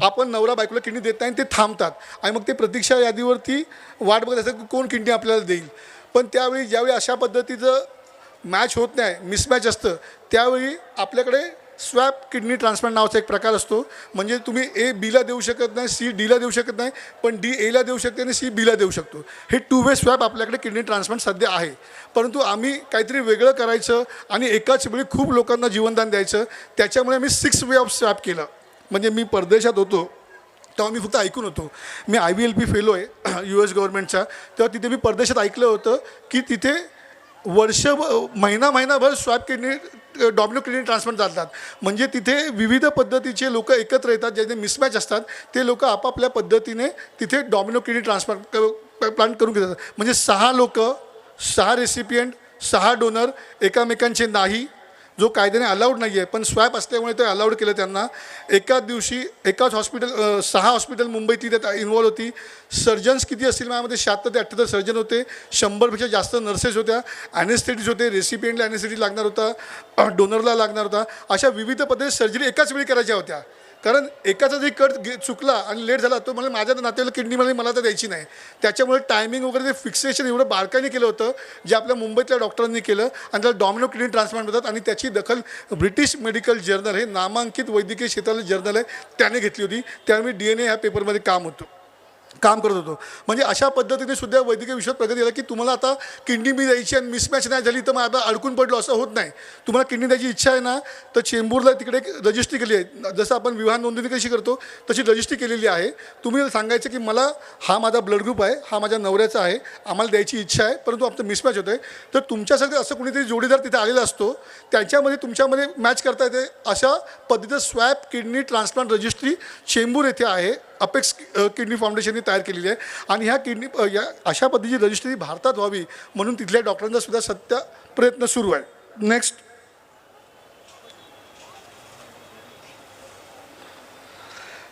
आपण नवरा बायकोला किडनी देत नाही, ते थांबतात. आणि मग ते प्रतीक्षा यादीवरती वाट बघत असतात की कोण किडनी आपल्याला देईल. पण त्यावेळी ज्यावेळी अशा पद्धतीचं मॅच होत नाही, मिसमॅच असतं, त्यावेळी आपल्याकडे स्वॅप किडनी ट्रान्सप्लांट नावाचा एक प्रकार असतो. म्हणजे तुम्ही ए बीला देऊ शकत नाही, सी डीला देऊ शकत नाही, पण डी एला देऊ शकते आणि सी बीला देऊ शकतो. हे 2 वे स्वॅप आपल्याकडे किडनी ट्रान्सप्लांट सध्या आहे. परंतु आम्ही काहीतरी वेगळं करायचं आणि एकाच वेळी खूप लोकांना जीवनदान द्यायचं. त्याच्यामुळे मी 6 वे ऑफ स्वॅप केलं. म्हणजे मी परदेशात होतो तेव्हा मी फक्त ऐकून होतो. मी IVLP फेलो आहे US गव्हर्नमेंटचा. तेव्हा तिथे मी परदेशात ऐकलं होतं की तिथे महिनाभर swap kidney domino kidney transplant चालतात. म्हणजे तिथे विविध पद्धतीचे लोक एकत्र येतात, ज्याचे मिसमॅच असतात, ते लोक आपापल्या पद्धतीने तिथे डॉमिनो किडनी ट्रान्सप्लांट करून घेतात. म्हणजे 6 लोक, 6 रेसिपियंट, 6 डोनर एकामेकांचे नाही, जो कायद्याने अलाउड नाही आहे, पण स्वॅप असल्यामुळे ते अलाउड केलं त्यांना. एकाच दिवशी एकाच हॉस्पिटल 6 हॉस्पिटल मुंबईतली त्यात इन्व्हॉल्व होती. सर्जन्स किती असतील माझ्यामध्ये 76 ते 78 सर्जन होते. 100पेक्षा जास्त नर्सेस होत्या. ॲनेस्थेटिस्ट होते, रेसिपियंटला ॲनेस्थेटिस्ट लागणार होता, डोनरला लागणार होता. अशा विविध पद्धती सर्जरी एकाच वेळी करायच्या होत्या. कारण एकाचा जरी कट चुकला आणि लेट झाला तो मला माझ्या नातेवाईला किडनी मला तर द्यायची नाही. त्याच्यामुळे टायमिंग वगैरे ते फिक्सेशन एवढं बारकाईने केलं होतं जे आपल्या मुंबईतल्या डॉक्टरांनी केलं आणि त्याला डॉमिनो किडनी ट्रान्सप्लांट होतात आणि त्याची दखल ब्रिटिश मेडिकल जर्नल हे नामांकित वैद्यकीय क्षेत्रातलं जर्नल आहे त्याने घेतली होती. त्यावेळी DNA ह्या पेपरमध्ये काम करत होतो. म्हणजे अशा पद्धतीने सुद्धा वैद्यकीय विषयात प्रगती झाला की तुम्हाला आता किडनी मी द्यायची आणि मिसमॅच नाही झाली तर मग आता अडकून पडलो असं होत नाही. तुम्हाला किडनी द्यायची इच्छा आहे ना तर चेंबूरला तिकडे एक रजिस्ट्री केली आहे. जसं आपण विवाह नोंदणी कशी करतो तशी रजिस्ट्री केलेली आहे. तुम्ही सांगायचं की मला हा माझा ब्लड ग्रुप आहे, हा माझ्या नवऱ्याचा आहे, आम्हाला द्यायची इच्छा आहे परंतु आमचं मिसमॅच होतं आहे. तर तुमच्यासाठी असं कुणीतरी जोडीदार तिथे आलेला असतो त्यांच्यामध्ये तुमच्यामध्ये मॅच करता येते. अशा पद्धतीचं swap kidney transplant registry Chembur येथे आहे. अपेक्स किडनी फाउंडेशनने तयार केलेली आहे आणि ह्या किडनी अशा पद्धतीची रजिस्ट्री भारतात व्हावी म्हणून तिथल्या डॉक्टरांचा सुद्धा सध्या प्रयत्न सुरू आहे. नेक्स्ट,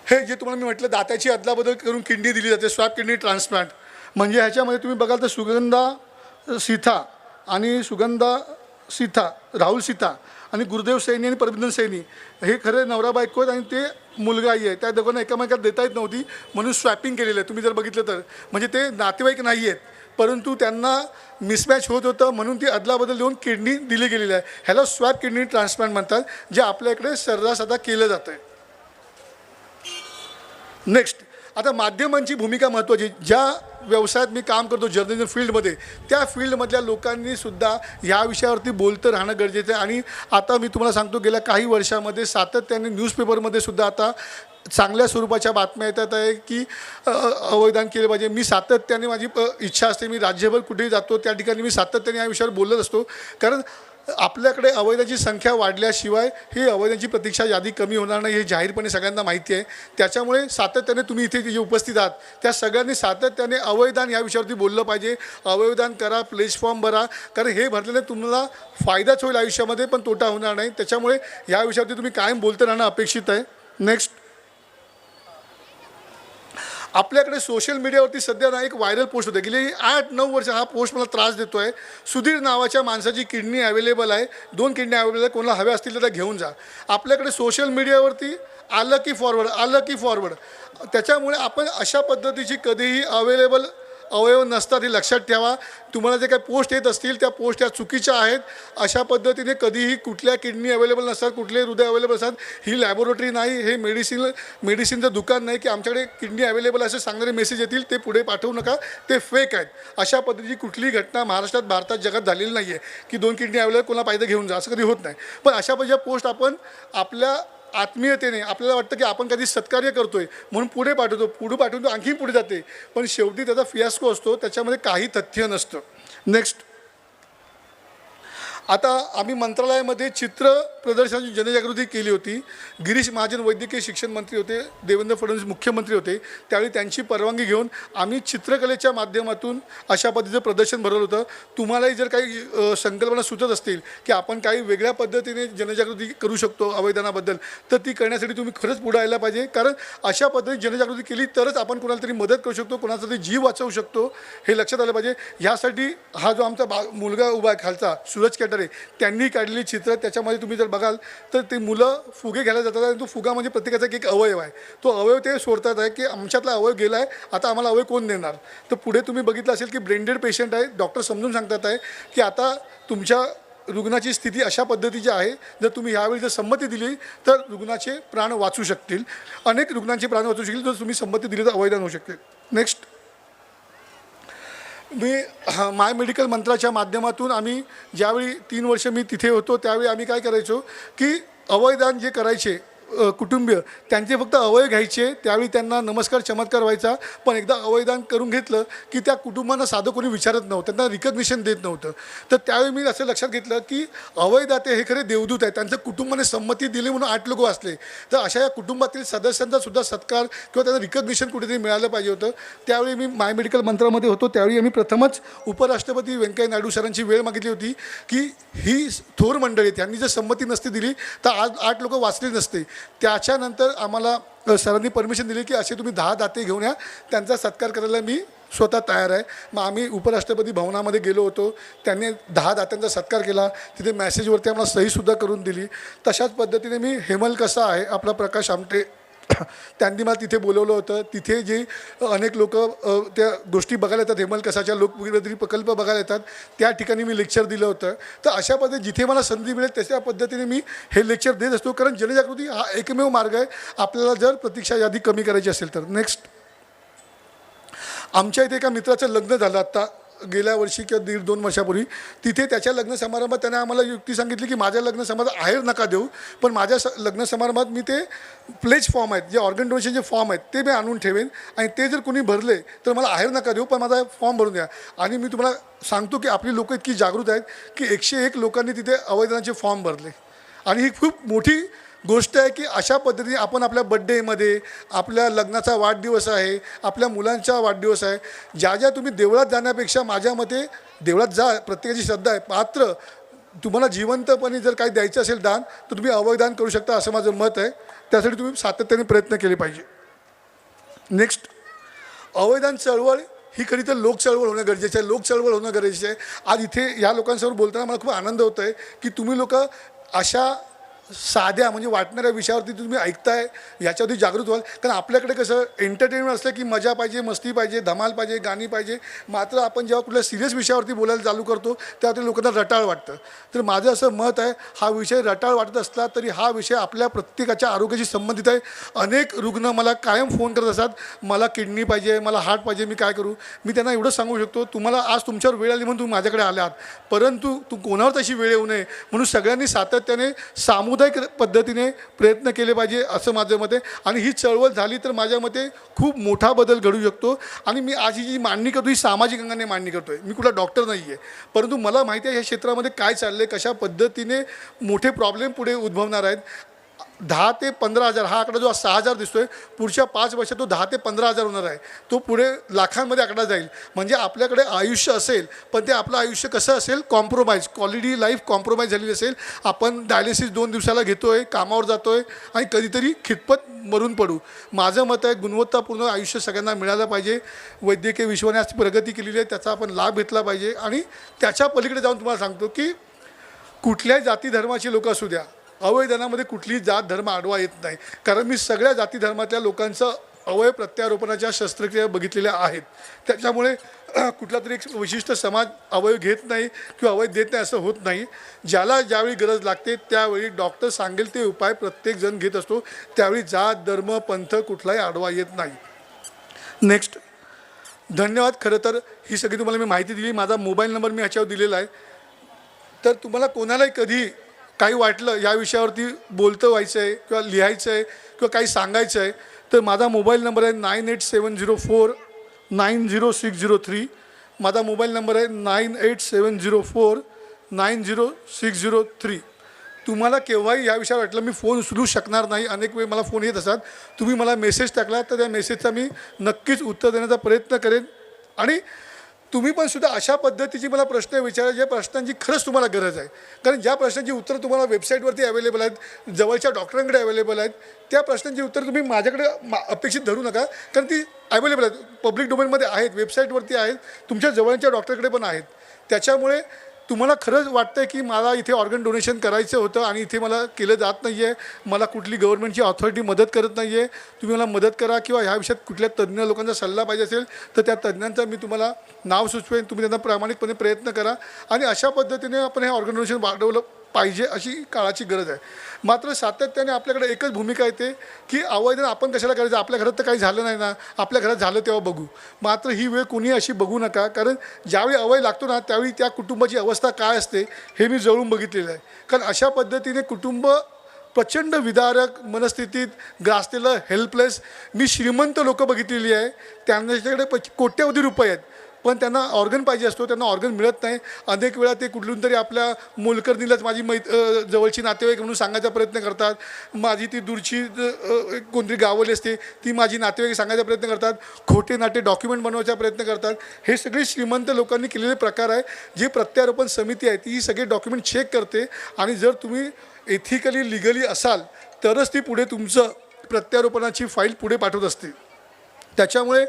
हे जे तुम्हाला मी म्हटलं दात्याची अदलाबदल करून किडनी दिली जाते स्वॅप किडनी ट्रान्सप्लांट. म्हणजे ह्याच्यामध्ये तुम्ही बघाल तर सुगंधा सीथा राहुल सीता आणि गुरुदेव सैनी आणि परमिंदर सैनी हे खरे नवरा बायको आहेत आणि ते मुलगा आई आहे. त्या दोघांना एकामेकात देता येत नव्हती म्हणून स्वॅपिंग केलेलं आहे. तुम्ही जर बघितलं तर म्हणजे ते नातेवाईक नाही आहेत परंतु त्यांना मिसमॅच होत होतं म्हणून ती अदलाबदल देऊन किडनी दिली गेलेली आहे. ह्याला स्वॅप किडनी ट्रान्सप्लांट म्हणतात जे आपल्या इकडे सर्रास आता केलं जातं आहे. नेक्स्ट, आता माध्यमांची भूमिका महत्त्वाची. ज्या व्यवसायात मी काम करतो जर्नलिझम फील्डमध्ये त्या फील्डमधल्या लोकांनी सुद्धा ह्या विषयावरती बोलतं राहणं गरजेचं आहे. आणि आता मी तुम्हाला सांगतो गेल्या काही वर्षामध्ये सातत्याने न्यूजपेपरमध्ये सुद्धा आता चांगल्या स्वरूपाच्या बातम्या येतात आहे की अवयदान केलं पाहिजे. मी सातत्याने माझी इच्छा असते मी राज्यभर कुठेही जातो त्या ठिकाणी मी सातत्याने या विषयावर बोलत असतो. कारण आपल्याकडे अवयदाची संख्या वाढल्याशिवाय ही अवयदांची प्रतीक्षा यादी कमी होणार नाही हे जाहीरपणे सगळ्यांना माहिती आहे. त्याच्यामुळे सातत्याने तुम्ही इथे जे उपस्थित आहात त्या सगळ्यांनी सातत्याने अवयदान या विषयावरती बोललं पाहिजे. अवयदान करा, प्लेस फॉर्म भरा, कारण हे भरलेले तुम्हाला फायदाच होईल आयुष्यामध्ये पण तोटा होणार नाही. त्याच्यामुळे या विषयावरती तुम्ही कायम बोलतं राहणं अपेक्षित आहे. नेक्स्ट, आपल्याकडे सोशल मीडियावरती सध्या ना एक व्हायरल पोस्ट होते गेली 8-9 वर्ष हा पोस्ट मला त्रास देतो आहे. सुधीर नावाच्या माणसाची किडनी अवेलेबल आहे, 2 किडनी अवेलेबल आहे, कोणाला हव्या असतील तर त्या घेऊन जा. आपल्याकडे सोशल मीडियावरती आलं की फॉरवर्ड त्याच्यामुळे आपण अशा पद्धतीची कधीही अवेलेबल अवयव नसतात हे लक्षात ठेवा. तुम्हाला जे काही पोस्ट येत असतील त्या पोस्ट या चुकीच्या आहेत. अशा पद्धतीने कधीही कुठल्या किडनी अवेलेबल नसतात, कुठले हृदय अवेलेबल असतात. ही लॅबोरेटरी नाही, हे मेडिसिनचं दुकान नाही की आमच्याकडे किडनी अवेलेबल असे सांगणारे मेसेज येतील ते पुढे पाठवू नका, ते फेक आहेत. अशा पद्धतीची कुठलीही घटना महाराष्ट्रात भारतात जगात झालेली नाही आहे की 2 किडनी अवेलेबल कोणाला पाहिजे घेऊन जा, असं कधी होत नाही. पण अशा पद्धतीच्या पोस्ट आपण आपल्या आत्मीयतेने आपल्याला वाटतं की आपण कधी सत्कार्य करतोय म्हणून पुढे पाठवतो आणखी पुढे जाते पण शेवटी त्याचा फियास्को असतो, त्याच्यामध्ये काही तथ्य नसतं. नेक्स्ट, आता आम्ही मंत्रालयामध्ये चित्र प्रदर्शनाची जनजागृती केली होती. गिरीश महाजन वैद्यकीय शिक्षण मंत्री होते, देवेंद्र फडणवीस मुख्यमंत्री होते. त्यावेळी त्यांची परवानगी घेऊन आम्ही चित्रकलेच्या माध्यमातून अशा पद्धतीचं प्रदर्शन भरवलं होतं. तुम्हालाही जर काही संकल्पना सुचत असतील की आपण काही वेगळ्या पद्धतीने जनजागृती करू शकतो अवयदानाबद्दल तर ती करण्यासाठी तुम्ही खरंच पुढे यायला पाहिजे. कारण अशा पद्धतीने जनजागृती केली तरच आपण कोणाला तरी मदत करू शकतो, कोणाचा तरी जीव वाचवू शकतो, हे लक्षात आलं पाहिजे. ह्यासाठी हा जो आमचा मुलगा उभा आहे खालचा सूरज कॅटरे त्यांनी काढलेली चित्र त्याच्यामध्ये तुम्ही जर बघाल तर ते मुलं फुगे घ्यायला जातात आणि तो फुगा म्हणजे प्रत्येकाचा एक अवयव आहे. तो अवयव ते सोडतात आहे की आमच्यातला अवयव गेला आहे, आता आम्हाला अवयव कोण देणार. तर पुढे तुम्ही बघितलं असेल की ब्रेनडेड पेशंट आहे, डॉक्टर समजून सांगतात आहे की आता तुमच्या रुग्णाची स्थिती अशा पद्धतीची आहे, जर तुम्ही ह्यावेळी जर संमती दिली तर रुग्णाचे प्राण वाचू शकतील, अनेक रुग्णांचे प्राण वाचू शकतील जर तुम्ही संमती दिली तर अवयदान होऊ शकते. नेक्स्ट, मी माय मेडिकल मंत्राच्या माध्यमातून आम्ही ज्यावेळी 3 वर्ष मी तिथे होतो त्यावेळी आम्ही काय करायचो की अवयदान जे करायचे कुटुंबीय त्यांचे फक्त अवयव घ्यायचे, त्यावेळी त्यांना नमस्कार चमत्कार व्हायचा. पण एकदा अवयदान करून घेतलं की त्या कुटुंबांना साधं कोणी विचारत नव्हतं, त्यांना रिकग्निशन देत नव्हतं. तर त्यावेळी मी असं लक्षात घेतलं की अवयदाते हे खरे देवदूत आहेत, त्यांचं कुटुंबाने संमती दिली म्हणून 8 लोक वाचले. तर अशा या कुटुंबातील सदस्यांचा सुद्धा सत्कार किंवा त्यांना रिकग्निशन कुठेतरी मिळालं पाहिजे होतं. त्यावेळी मी माय मेडिकल मंत्रामध्ये होतो त्यावेळी आम्ही प्रथमच उपराष्ट्रपती व्यंकय्या नायडू सरांची वेळ मागितली होती की ही थोर मंडळी त्यांनी जर संमती नसती दिली तर आज 8 लोक वाचले नसते. त्याच्यानंतर आम्हाला सरांनी परमिशन दिली की असे तुम्ही 10 दाते घेऊन या, त्यांचा सत्कार करायला मी स्वतः तयार आहे. मग आम्ही उपराष्ट्रपती भवनामध्ये गेलो होतो, त्यांनी 10 दात्यांचा सत्कार केला, तिथे मॅसेजवरती आम्हाला सहीसुद्धा करून दिली. तशाच पद्धतीने मी हेमल कसा आहे आपला प्रकाश आमटे त्यांनी मला तिथे बोलवलं होतं. तिथे जे अनेक लोक त्या गोष्टी बघायला येतात, हेमलकसाच्या लोकविरोधी प्रकल्प बघायला येतात, त्या ठिकाणी मी लेक्चर दिलं होतं. तर अशा पद्धतीने जिथे मला संधी मिळेल तशा पद्धतीने मी हे लेक्चर देत असतो, कारण जनजागृती हा एकमेव मार्ग आहे आपल्याला जर प्रतीक्षा यादी कमी करायची असेल तर. नेक्स्ट, आमच्या इथे एका मित्राचं लग्न झालं आत्ता गेल्या वर्षी किंवा 1.5-2 वर्षापूर्वी. तिथे त्याच्या लग्न समारंभात त्याने आम्हाला युक्ती सांगितली की माझ्या लग्न समारंभात आहेर नका देऊ, पण माझ्या लग्न समारंभात मी ते प्लेज फॉर्म आहेत, जे ऑर्गन डोनेशनचे फॉर्म आहेत ते मी आणून ठेवेन, आणि ते जर कोणी भरले तर मला आहेर नका देऊ, पण माझा फॉर्म भरून द्या. आणि मी तुम्हाला सांगतो की आपली लोकं इतकी जागृत आहेत की 101 लोकांनी तिथे अवयदानाचे फॉर्म भरले. आणि ही खूप मोठी गोष्ट आहे की अशा पद्धतीने आपण आपल्या बड्डेमध्ये, आपल्या लग्नाचा वाढदिवस आहे, आपल्या मुलांचा वाढदिवस आहे, ज्या ज्या तुम्ही देवळात जाण्यापेक्षा माझ्या मते देवळात जा, प्रत्येकाची श्रद्धा आहे, मात्र तुम्हाला जिवंतपणे जर काही द्यायचं असेल दान तर तुम्ही अवयदान करू शकता, असं माझं मत आहे. त्यासाठी तुम्ही सातत्याने प्रयत्न केले पाहिजे. नेक्स्ट, अवयदान चळवळ ही खरी तर लोक चळवळ होणं गरजेचं आहे, लोक चळवळ होणं गरजेचं आहे. आज इथे या लोकांसमोर बोलताना मला खूप आनंद होतो आहे की तुम्ही लोक अशा साध्या म्हणजे वाटणाऱ्या विषयावरती तुम्ही ऐकताय, याच्यावरती जागृत व्हाल. कारण आपल्याकडे कसं एंटरटेनमेंट असलं की मजा पाहिजे, मस्ती पाहिजे, धमाल पाहिजे, गाणी पाहिजे, मात्र आपण जेव्हा कुठल्या सिरियस विषयावरती बोलायला चालू करतो तेव्हा ते लोकांना रटाळ वाटतं. तर माझं असं मत आहे, हा विषय रटाळ वाटत असला तरी हा विषय आपल्या प्रत्येकाच्या आरोग्याशी संबंधित आहे. अनेक रुग्ण मला कायम फोन करत असतात, मला किडनी पाहिजे, मला हार्ट पाहिजे, मी काय करू. मी त्यांना एवढंच सांगू शकतो, तुम्हाला आज तुमच्यावर वेळ आली म्हणून तुम्ही माझ्याकडे आले आहात, परंतु कोणावर तशी वेळ येऊ नये म्हणून सगळ्यांनी सातत्याने सामुदायिक पद्धतीने प्रयत्न केले पाहिजे, असं माझं मत आहे. आणि ही चळवळ झाली तर माझ्या मते खूप मोठा बदल घडू शकतो. आणि मी आज ही जी मांडणी करतो ही सामाजिक अंगाने मांडणी करतो आहे, मी कुठला डॉक्टर नाही आहे, परंतु मला माहिती आहे ह्या क्षेत्रामध्ये काय चाललं आहे, कशा पद्धतीने मोठे प्रॉब्लेम पुढे उद्भवणार आहेत. 10 ते 15 हजार हा आकडा जो आज 6,000 दिसतो आहे, पुढच्या 5 वर्षात तो 10 ते 15 हजार होणार आहे, तो पुढे लाखांमध्ये आकडा जाईल. म्हणजे आपल्याकडे आयुष्य असेल, पण ते आपलं आयुष्य कसं असेल, कॉम्प्रोमाइज, क्वालिटी लाईफ कॉम्प्रोमाइज झालेली असेल. आपण डायलिसिस 2 दिवसाला घेतो आहे, कामावर जातो आहे आणि कधीतरी खितपत मरून पडू. माझं मत आहे गुणवत्तापूर्ण आयुष्य सगळ्यांना मिळालं पाहिजे. वैद्यकीय विश्वाने आज प्रगती केलेली आहे, त्याचा आपण लाभ घेतला पाहिजे. आणि त्याच्या पलीकडे जाऊन तुम्हाला सांगतो की कुठल्याही जाती धर्माची लोक असू द्या, अवयदानामध्ये कुठलीही जात धर्म आडवा येत नाही. कारण मी सगळ्या जाती धर्मातल्या लोकांचं अवयव प्रत्यारोपणाच्या शस्त्रक्रिया बघितलेल्या आहेत. त्याच्यामुळे कुठला तरी एक विशिष्ट समाज अवयव घेत नाही किंवा अवयव देत नाही असं होत नाही. ज्याला ज्यावेळी गरज लागते त्यावेळी डॉक्टर सांगेल ते उपाय प्रत्येकजण घेत असतो. त्यावेळी जात धर्म पंथ कुठलाही आडवा येत नाही. नेक्स्ट, धन्यवाद. खरं तर ही सगळी तुम्हाला मी माहिती दिली. माझा मोबाईल नंबर मी ह्याच्यावर दिलेला आहे. तर तुम्हाला कोणालाही कधी काही वाटलं या विषयावरती बोलतं व्हायचं आहे किंवा लिहायचं आहे किंवा काही सांगायचं आहे तर माझा मोबाईल नंबर आहे 9870490603. माझा मोबाईल नंबर आहे 9870490603. तुम्हाला केव्हाही या विषयावर वाटलं मी फोन उचलू शकणार नाही, अनेक वेळ मला फोन येत असतात, तुम्ही मला मेसेज टाकला तर त्या मेसेजचा मी नक्कीच उत्तर देण्याचा प्रयत्न करेन. आणि तुम्ही पण सुद्धा अशा पद्धतीची मला प्रश्न विचारा ज्या प्रश्नांची खरंच तुम्हाला गरज आहे. कारण ज्या प्रश्नांची उत्तरं तुम्हाला वेबसाईटवरती अवेलेबल आहेत, जवळच्या डॉक्टरांकडे अवेलेबल आहेत, त्या प्रश्नांची उत्तरं तुम्ही माझ्याकडे अपेक्षित धरू नका, कारण ती अवेलेबल आहेत, पब्लिक डोमेनमध्ये आहेत, वेबसाईटवरती आहेत, तुमच्या जवळच्या डॉक्टरकडे पण आहेत. त्याच्यामुळे तुम्हाला खरंच वाटतं की मला इथे ऑर्गन डोनेशन करायचं होतं आणि इथे मला केलं जात नाही आहे, मला कुठली गव्हर्नमेंटची ऑथॉरिटी मदत करत नाही आहे, तुम्ही मला मदत करा. किंवा ह्या विषयात कुठल्या तज्ज्ञ लोकांचा सल्ला पाहिजे असेल तर त्या तज्ज्ञांचं मी तुम्हाला नाव सुचवेन, तुम्ही त्यांना प्रामाणिकपणे प्रयत्न करा. आणि अशा पद्धतीने आपण हे ऑर्गन डोनेशन वाढवलं पाहिजे, अशी काळाची गरज आहे. मात्र सातत्याने आपल्याकडे एकच भूमिका येते की अवयदान आपण कशाला करायचं, आपल्या घरात तर काही झालं नाही ना, आपल्या घरात झालं तेव्हा बघू. मात्र ही वेळ कोणी अशी बघू नका, कारण ज्यावेळी अवय लागतो ना त्यावेळी त्या कुटुंबाची अवस्था काय असते हे मी जवळून बघितलेलं आहे. कारण अशा पद्धतीने कुटुंब प्रचंड विदारक मनस्थितीत ग्रासलेलं, हेल्पलेस. मी श्रीमंत लोकं बघितलेली आहे, त्यांच्याकडे कोट्यवधी रुपये आहेत, पण त्यांना ऑर्गन पाहिजे असतो, त्यांना ऑर्गन मिळत नाही. अनेक वेळा ते कुठून तरी आपल्या मोलकरणीलाच माझी जवळची नातेवाईक म्हणून सांगायचा प्रयत्न करतात, माझी ती दूरची कोणतरी गावली असते ती माझी नातेवाईक सांगायचा प्रयत्न करतात, खोटे नाटे डॉक्युमेंट बनवायचा प्रयत्न करतात. हे सगळे श्रीमंत लोकांनी केलेले प्रकार आहे. जे प्रत्यारोपण समिती आहे ती सगळे डॉक्युमेंट चेक करते आणि जर तुम्ही एथिकली लिगली असाल तरच ती पुढे तुमचं प्रत्यारोपणाची फाईल पुढे पाठवत असते. त्याच्यामुळे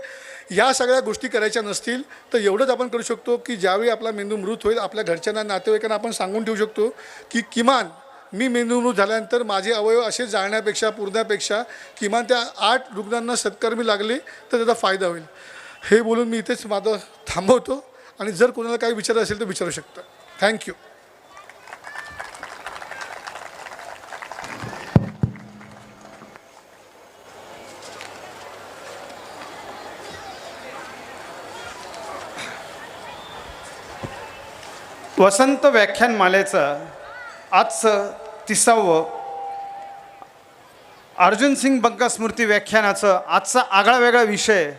या सगळ्या गोष्टी करायच्या नसतील तर एवढंच आपण करू शकतो की ज्यावेळी आपला मेंदू मृत होईल आपल्या घरच्यांना नातेवाईकांना आपण सांगून ठेवू शकतो की किमान मी मेंदूमृत झाल्यानंतर माझे अवयव असे जाळण्यापेक्षा पुरण्यापेक्षा किमान त्या 8 रुग्णांना सत्कर्मी लागले तर त्याचा फायदा होईल. हे बोलून मी इथेच माझं थांबवतो आणि जर कोणाला काही विचारायचं असेल तर विचारू शकता. थँक्यू. वसंत व्याख्यानमालेचं आजचं 30वं अर्जुन सिंग बग्गा स्मृती व्याख्यानाचं आजचा आगळा वेगळा विषय,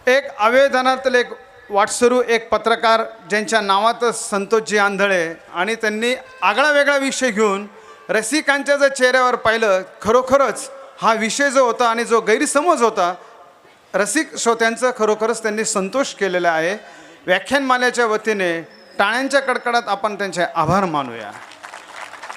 एक अवयवदानातील एक वाटसरू, एक पत्रकार ज्यांच्या नावातच संतोषजी आंधळे, आणि त्यांनी आगळा वेगळा विषय घेऊन रसिकांच्या जर चेहऱ्यावर पाहिलं, खरोखरच हा विषय जो होता आणि जो गैरसमज होता रसिक श्रोत्यांचं, खरोखरच त्यांनी संतोष केलेला आहे. व्याख्यानमालेच्या वतीने टाळ्यांच्या कडकडात आपण त्यांचे आभार मानूया.